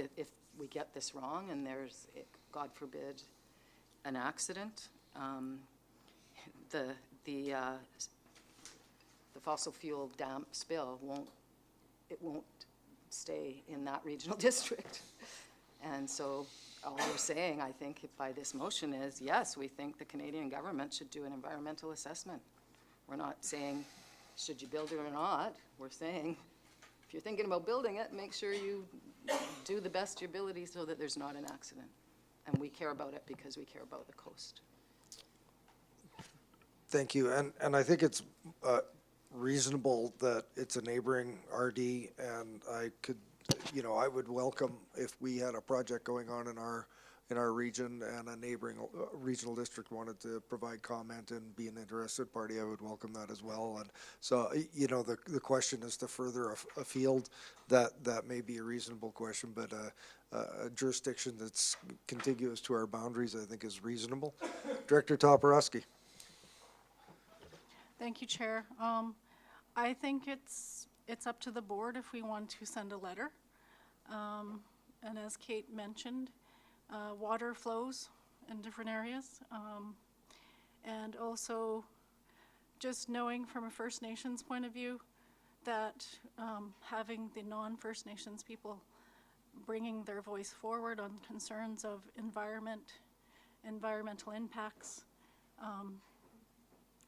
N: we get this wrong and there's, God forbid, an accident, the fossil fuel damp spill won't stay in that regional district. And so all we're saying, I think, by this motion is, yes, we think the Canadian government should do an environmental assessment. We're not saying, should you build it or not? We're saying, if you're thinking about building it, make sure you do the best of your ability so that there's not an accident. And we care about it because we care about the coast.
A: Thank you. And I think it's reasonable that it's a neighboring RD, and I could, you know, I would welcome if we had a project going on in our region and a neighboring regional district wanted to provide comment and be an interested party, I would welcome that as well. And so, you know, the question is to further afield, that may be a reasonable question, but a jurisdiction that's contiguous to our boundaries, I think, is reasonable. Director Toporowski.
J: Thank you, Chair. I think it's up to the board if we want to send a letter. And as Kate mentioned, water flows in different areas. And also just knowing from a First Nations point of view that having the non-First Nations people bringing their voice forward on concerns of environmental impacts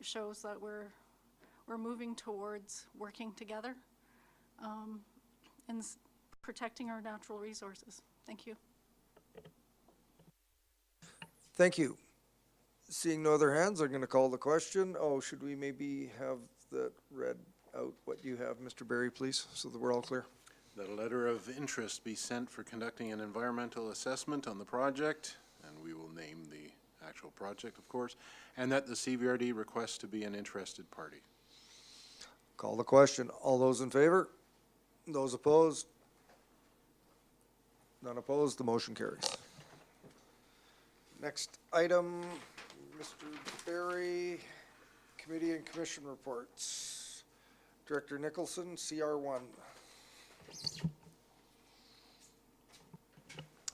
J: shows that we're moving towards working together and protecting our natural resources. Thank you.
A: Thank you. Seeing no other hands, I'm going to call the question. Oh, should we maybe have that read out, what you have, Mr. Barry, please, so that we're all clear?
D: That a letter of interest be sent for conducting an environmental assessment on the project, and we will name the actual project, of course, and that the CVRD requests to be an interested party.
A: Call the question. All those in favor? Those opposed? None opposed. The motion carries. Next item, Mr. Barry, committee and commission reports. Director Nicholson, CR1.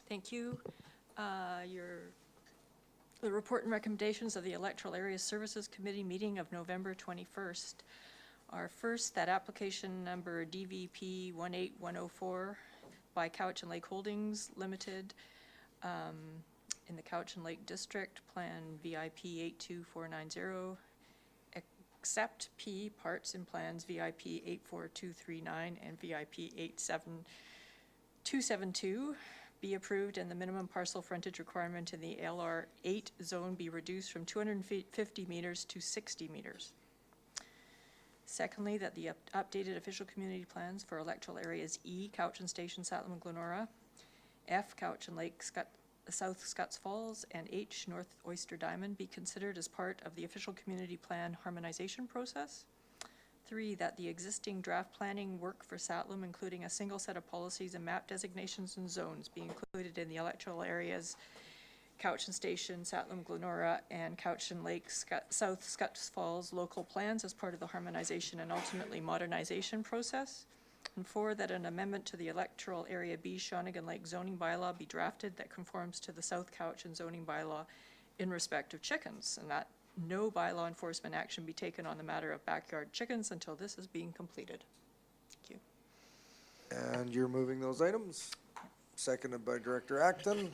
R: Thank you. The report and recommendations of the Electoral Areas Services Committee meeting of November 21st are first, that application number DVP 18104 by Cowichan Lake Holdings Limited in the Cowichan Lake District, Plan VIP 82490, except P parts in plans VIP 84239 and VIP 87272 be approved, and the minimum parcel frontage requirement in the LR 8 zone be reduced from 250 meters to 60 meters. Secondly, that the updated official community plans for electoral areas E, Cowichan Station, Satlam and Glenora, F, Cowichan Lake, South Scotts Falls, and H, North Oyster Diamond be considered as part of the official community plan harmonization process. 3, that the existing draft planning work for Satlam, including a single set of policies and map designations and zones, be included in the electoral areas Cowichan Station, Satlam, Glenora, and Cowichan Lake, South Scotts Falls local plans as part of the harmonization and ultimately modernization process. And 4, that an amendment to the electoral area B Shawnigan Lake zoning bylaw be drafted that conforms to the South Cowichan zoning bylaw in respect of chickens, and that no bylaw enforcement action be taken on the matter of backyard chickens until this is being completed. Thank you.
A: And you're moving those items? Seconded by Director Acton.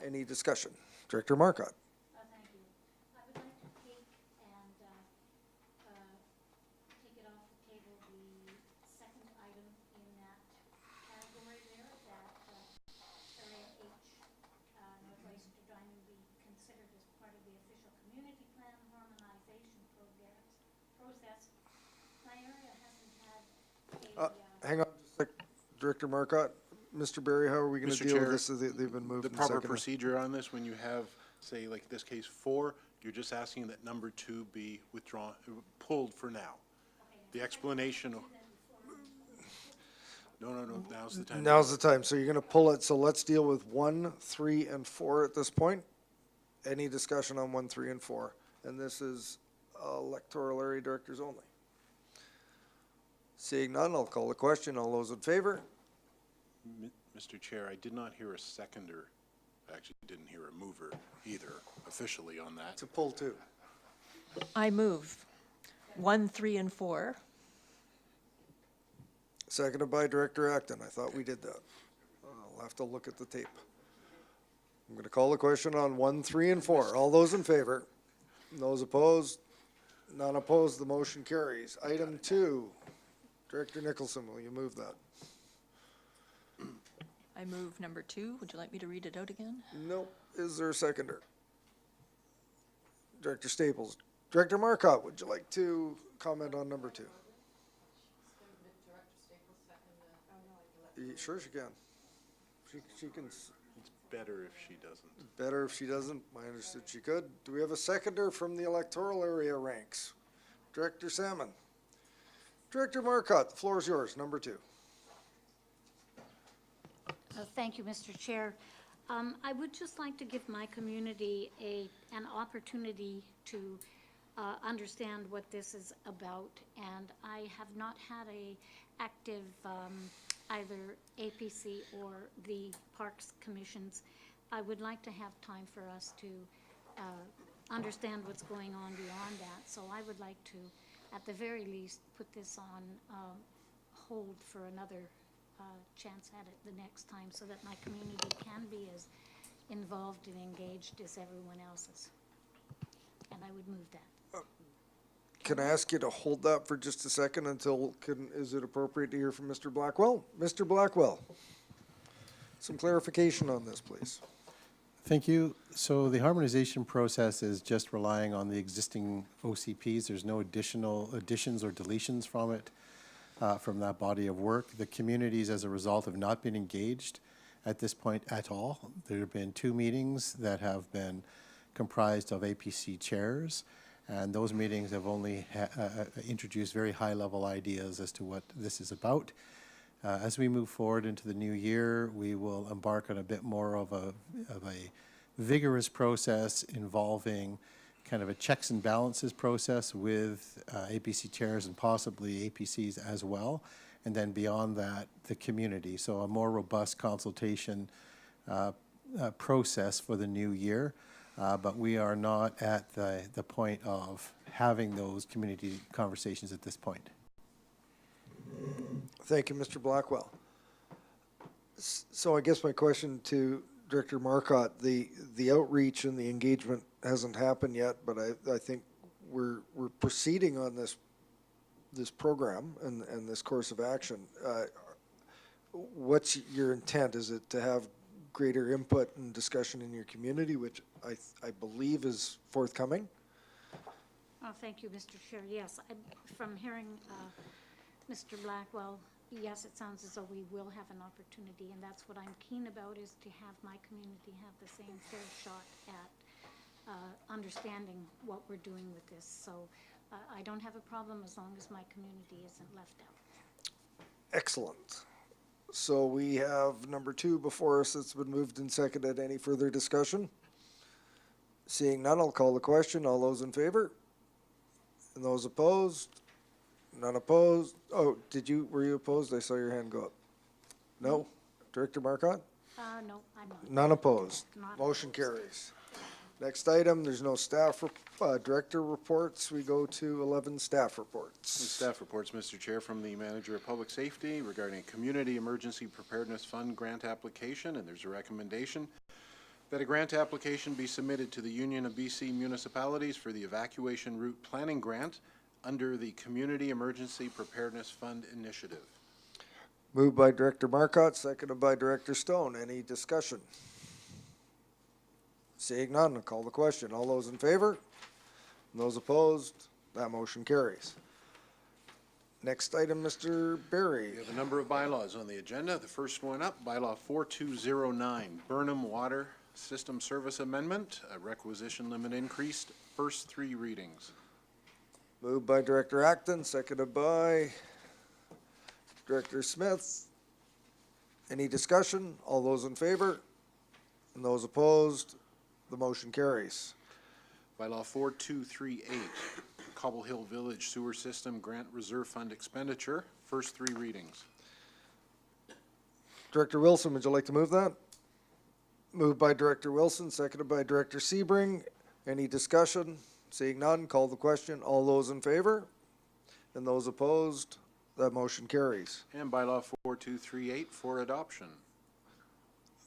A: Any discussion? Director Marcotte.
R: Thank you. I would like to take and take it off the table, the second item in that category there, that Area H, Northwest Diamond be considered as part of the official community plan harmonization process. My area hasn't had a,
A: Hang on just a sec, Director Marcotte. Mr. Barry, how are we going to
D: Mr.
A: deal with
D: Chair,
A: this? They've been moved
D: The
A: and
D: proper
A: seconded.
D: procedure on this, when you have, say, like this case 4, you're just asking that number 2 be withdrawn, pulled for now. The explanation. No, now's the time.
A: Now's the time. So you're going to pull it. So let's deal with 1, 3, and 4 at this point. Any discussion on 1, 3, and 4? And this is electoral area directors only. Seeing none, I'll call the question. All those in favor?
D: Mr. Chair, I did not hear a seconder. I actually didn't hear a mover either officially on that.
A: To pull 2.
K: I move 1, 3, and 4.
A: Seconded by Director Acton. I thought we did that. I'll have to look at the tape. I'm going to call the question on 1, 3, and 4. All those in favor? Those opposed? None opposed. The motion carries. Item 2. Director Nicholson, will you move that?
K: I move number 2. Would you like me to read it out again?
A: Nope. Is there a seconder? Director Staples. Director Marcotte, would you like to comment on number 2? Sure she can. She can.
D: It's better if she doesn't.
A: Better if she doesn't. I understood she could. Do we have a seconder from the electoral area ranks? Director Salmon. Director Marcotte, the floor is yours. Number 2.
R: Thank you, Mr. Chair. I would just like to give my community an opportunity to understand what this is about, and I have not had a active either APC or the Parks Commissions. I would like to have time for us to understand what's going on beyond that, so I would like to, at the very least, put this on hold for another chance at it the next time, so that my community can be as involved and engaged as everyone else is. And I would move that.
A: Can I ask you to hold that for just a second until, is it appropriate to hear from Mr. Blackwell? Mr. Blackwell, some clarification on this, please.
V: Thank you. So the harmonization process is just relying on the existing OCPs. There's no additional additions or deletions from it, from that body of work. The communities, as a result, have not been engaged at this point at all. There have been 2 meetings that have been comprised of APC chairs, and those meetings have only introduced very high-level ideas as to what this is about. As we move forward into the new year, we will embark on a bit more of a vigorous process involving kind of a checks and balances process with APC chairs and possibly APCs as well. And then beyond that, the community. So a more robust consultation process for the new year. But we are not at the point of having those community conversations at this point.
A: Thank you, Mr. Blackwell. So I guess my question to Director Marcotte, the outreach and the engagement hasn't happened yet, but I think we're proceeding on this program and this course of action. What's your intent? Is it to have greater input and discussion in your community, which I believe is forthcoming?
R: Oh, thank you, Mr. Chair. Yes, from hearing Mr. Blackwell, yes, it sounds as though we will have an opportunity, and that's what I'm keen about, is to have my community have the same fair shot at understanding what we're doing with this. So I don't have a problem as long as my community isn't left out.
A: Excellent. So we have number 2 before us that's been moved and seconded. Any further discussion? Seeing none, I'll call the question. All those in favor? And those opposed? None opposed? Oh, were you opposed? I saw your hand go up. No? Director Marcotte?
R: No, I'm not.
A: None opposed.
R: Not
A: Motion
R: opposed.
A: carries. Next item, there's no staff director reports. We go to 11 staff reports.
D: Staff reports, Mr. Chair, from the Manager of Public Safety regarding a Community Emergency Preparedness Fund grant application, and there's a recommendation That a grant application be submitted to the Union of BC Municipalities for the Evacuation Route Planning Grant under the Community Emergency Preparedness Fund Initiative.
A: Moved by Director Marcotte, seconded by Director Stone. Any discussion? Seeing none, I'll call the question. All those in favor? Those opposed? That motion carries. Next item, Mr. Berry.
D: We have a number of bylaws on the agenda. The first one up, Bylaw 4209, Burnham Water System Service Amendment, a requisition limit increased, first 3 readings.
A: Moved by Director Acton, seconded by Director Smith. Any discussion? All those in favor? And those opposed? The motion carries.
D: Bylaw 4238, Cobble Hill Village Sewer System Grant Reserve Fund Expenditure, first 3 readings.
A: Director Wilson, would you like to move that? Moved by Director Wilson, seconded by Director Sebring. Any discussion? Seeing none, call the question. All those in favor? And those opposed? That motion carries.
D: And Bylaw 4238 for adoption.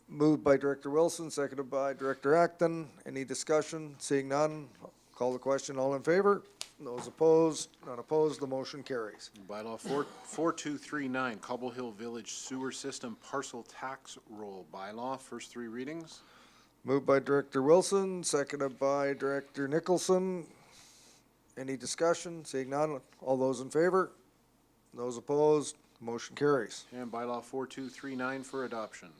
A: Moved by Director Wilson, seconded by Director Acton. Any discussion? Seeing none, call the question. All in favor? Those opposed? None opposed? The motion carries.
D: Bylaw 4239, Cobble Hill Village Sewer System Parcel Tax Roll Bylaw, first 3 readings.
A: Moved by Director Wilson, seconded by Director Nicholson. Any discussion? Seeing none, all those in favor? Those opposed? Motion carries.
D: And Bylaw 4239 for adoption.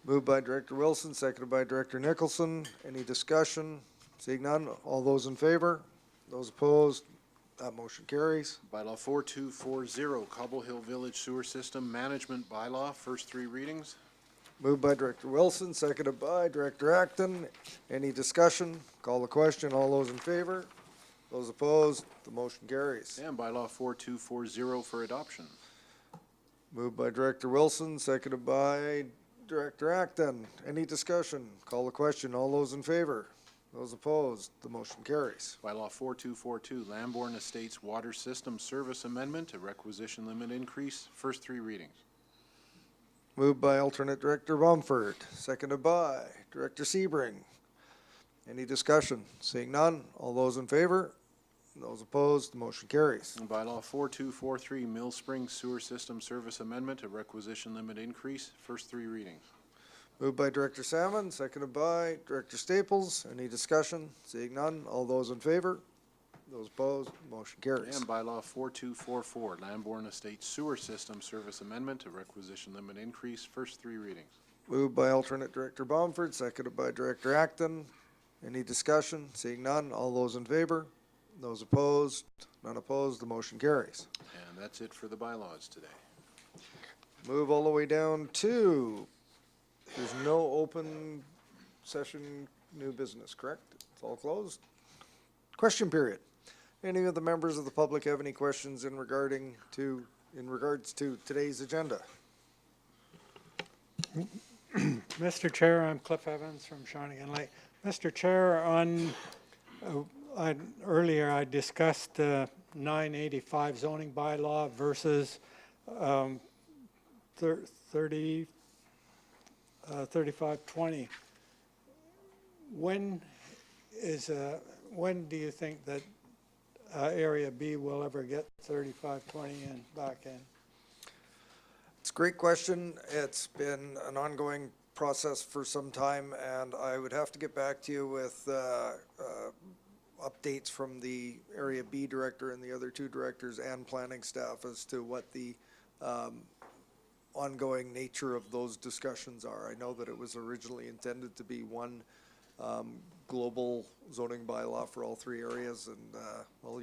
A: Moved by Director Wilson, seconded by Director Nicholson. Any discussion? Seeing none, all those in favor? Those opposed? That motion carries.
D: Bylaw 4240, Cobble Hill Village Sewer System Management Bylaw, first 3 readings.
A: Moved by Director Wilson, seconded by Director Acton. Any discussion? Call the question. All those in favor? Those opposed? The motion carries.
D: And Bylaw 4240 for adoption.
A: Moved by Director Wilson, seconded by Director Acton. Any discussion? Call the question. All those in favor? Those opposed? The motion carries.
D: Bylaw 4242, Lambourne Estates Water System Service Amendment, a requisition limit increase, first 3 readings.
A: Moved by Alternate Director Bumford, seconded by Director Sebring. Any discussion? Seeing none, all those in favor? Those opposed? The motion carries.
D: And Bylaw 4243, Mill Springs Sewer System Service Amendment, a requisition limit increase, first 3 readings.
A: Moved by Director Salmon, seconded by Director Staples. Any discussion? Seeing none, all those in favor? Those opposed? Motion carries.
D: And Bylaw 4244, Lambourne Estates Sewer System Service Amendment, a requisition limit increase, first 3 readings.
A: Moved by Alternate Director Bumford, seconded by Director Acton. Any discussion? Seeing none, all those in favor? Those opposed? None opposed? The motion carries.
D: And that's it for the bylaws today.
A: Move all the way down to, there's no open session, new business, correct? It's all closed. Question period. Any of the members of the public have any questions in regards to today's agenda?
G: Mr. Chair, I'm Cliff Evans from Shawnigan Lake. Mr. Chair, earlier I discussed 985 zoning bylaw versus 3520. When do you think that Area B will ever get 3520 in back in?
A: It's a great question. It's been an ongoing process for some time, and I would have to get back to you with updates from the Area B director and the other 2 directors and planning staff as to what the ongoing nature of those discussions are. I know that it was originally intended to be one global zoning bylaw for all 3 areas, and well,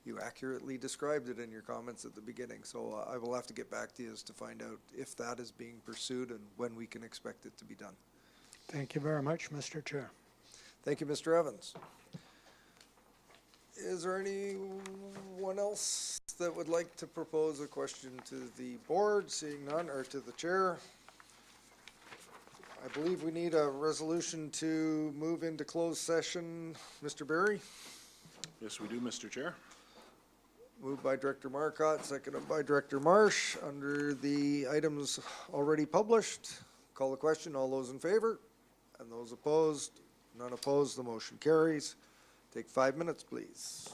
A: you accurately described it in your comments at the beginning. So I will have to get back to you as to find out if that is being pursued and when we can expect it to be done.
G: Thank you very much, Mr. Chair.
A: Thank you, Mr. Evans. Is there anyone else that would like to propose a question to the board? Seeing none, or to the chair? I believe we need a resolution to move into closed session. Mr. Berry?
D: Yes, we do, Mr. Chair.
A: Moved by Director Marcotte, seconded by Director Marsh. Under the items already published, call the question. All those in favor? And those opposed? None opposed, the motion carries. Take 5 minutes, please.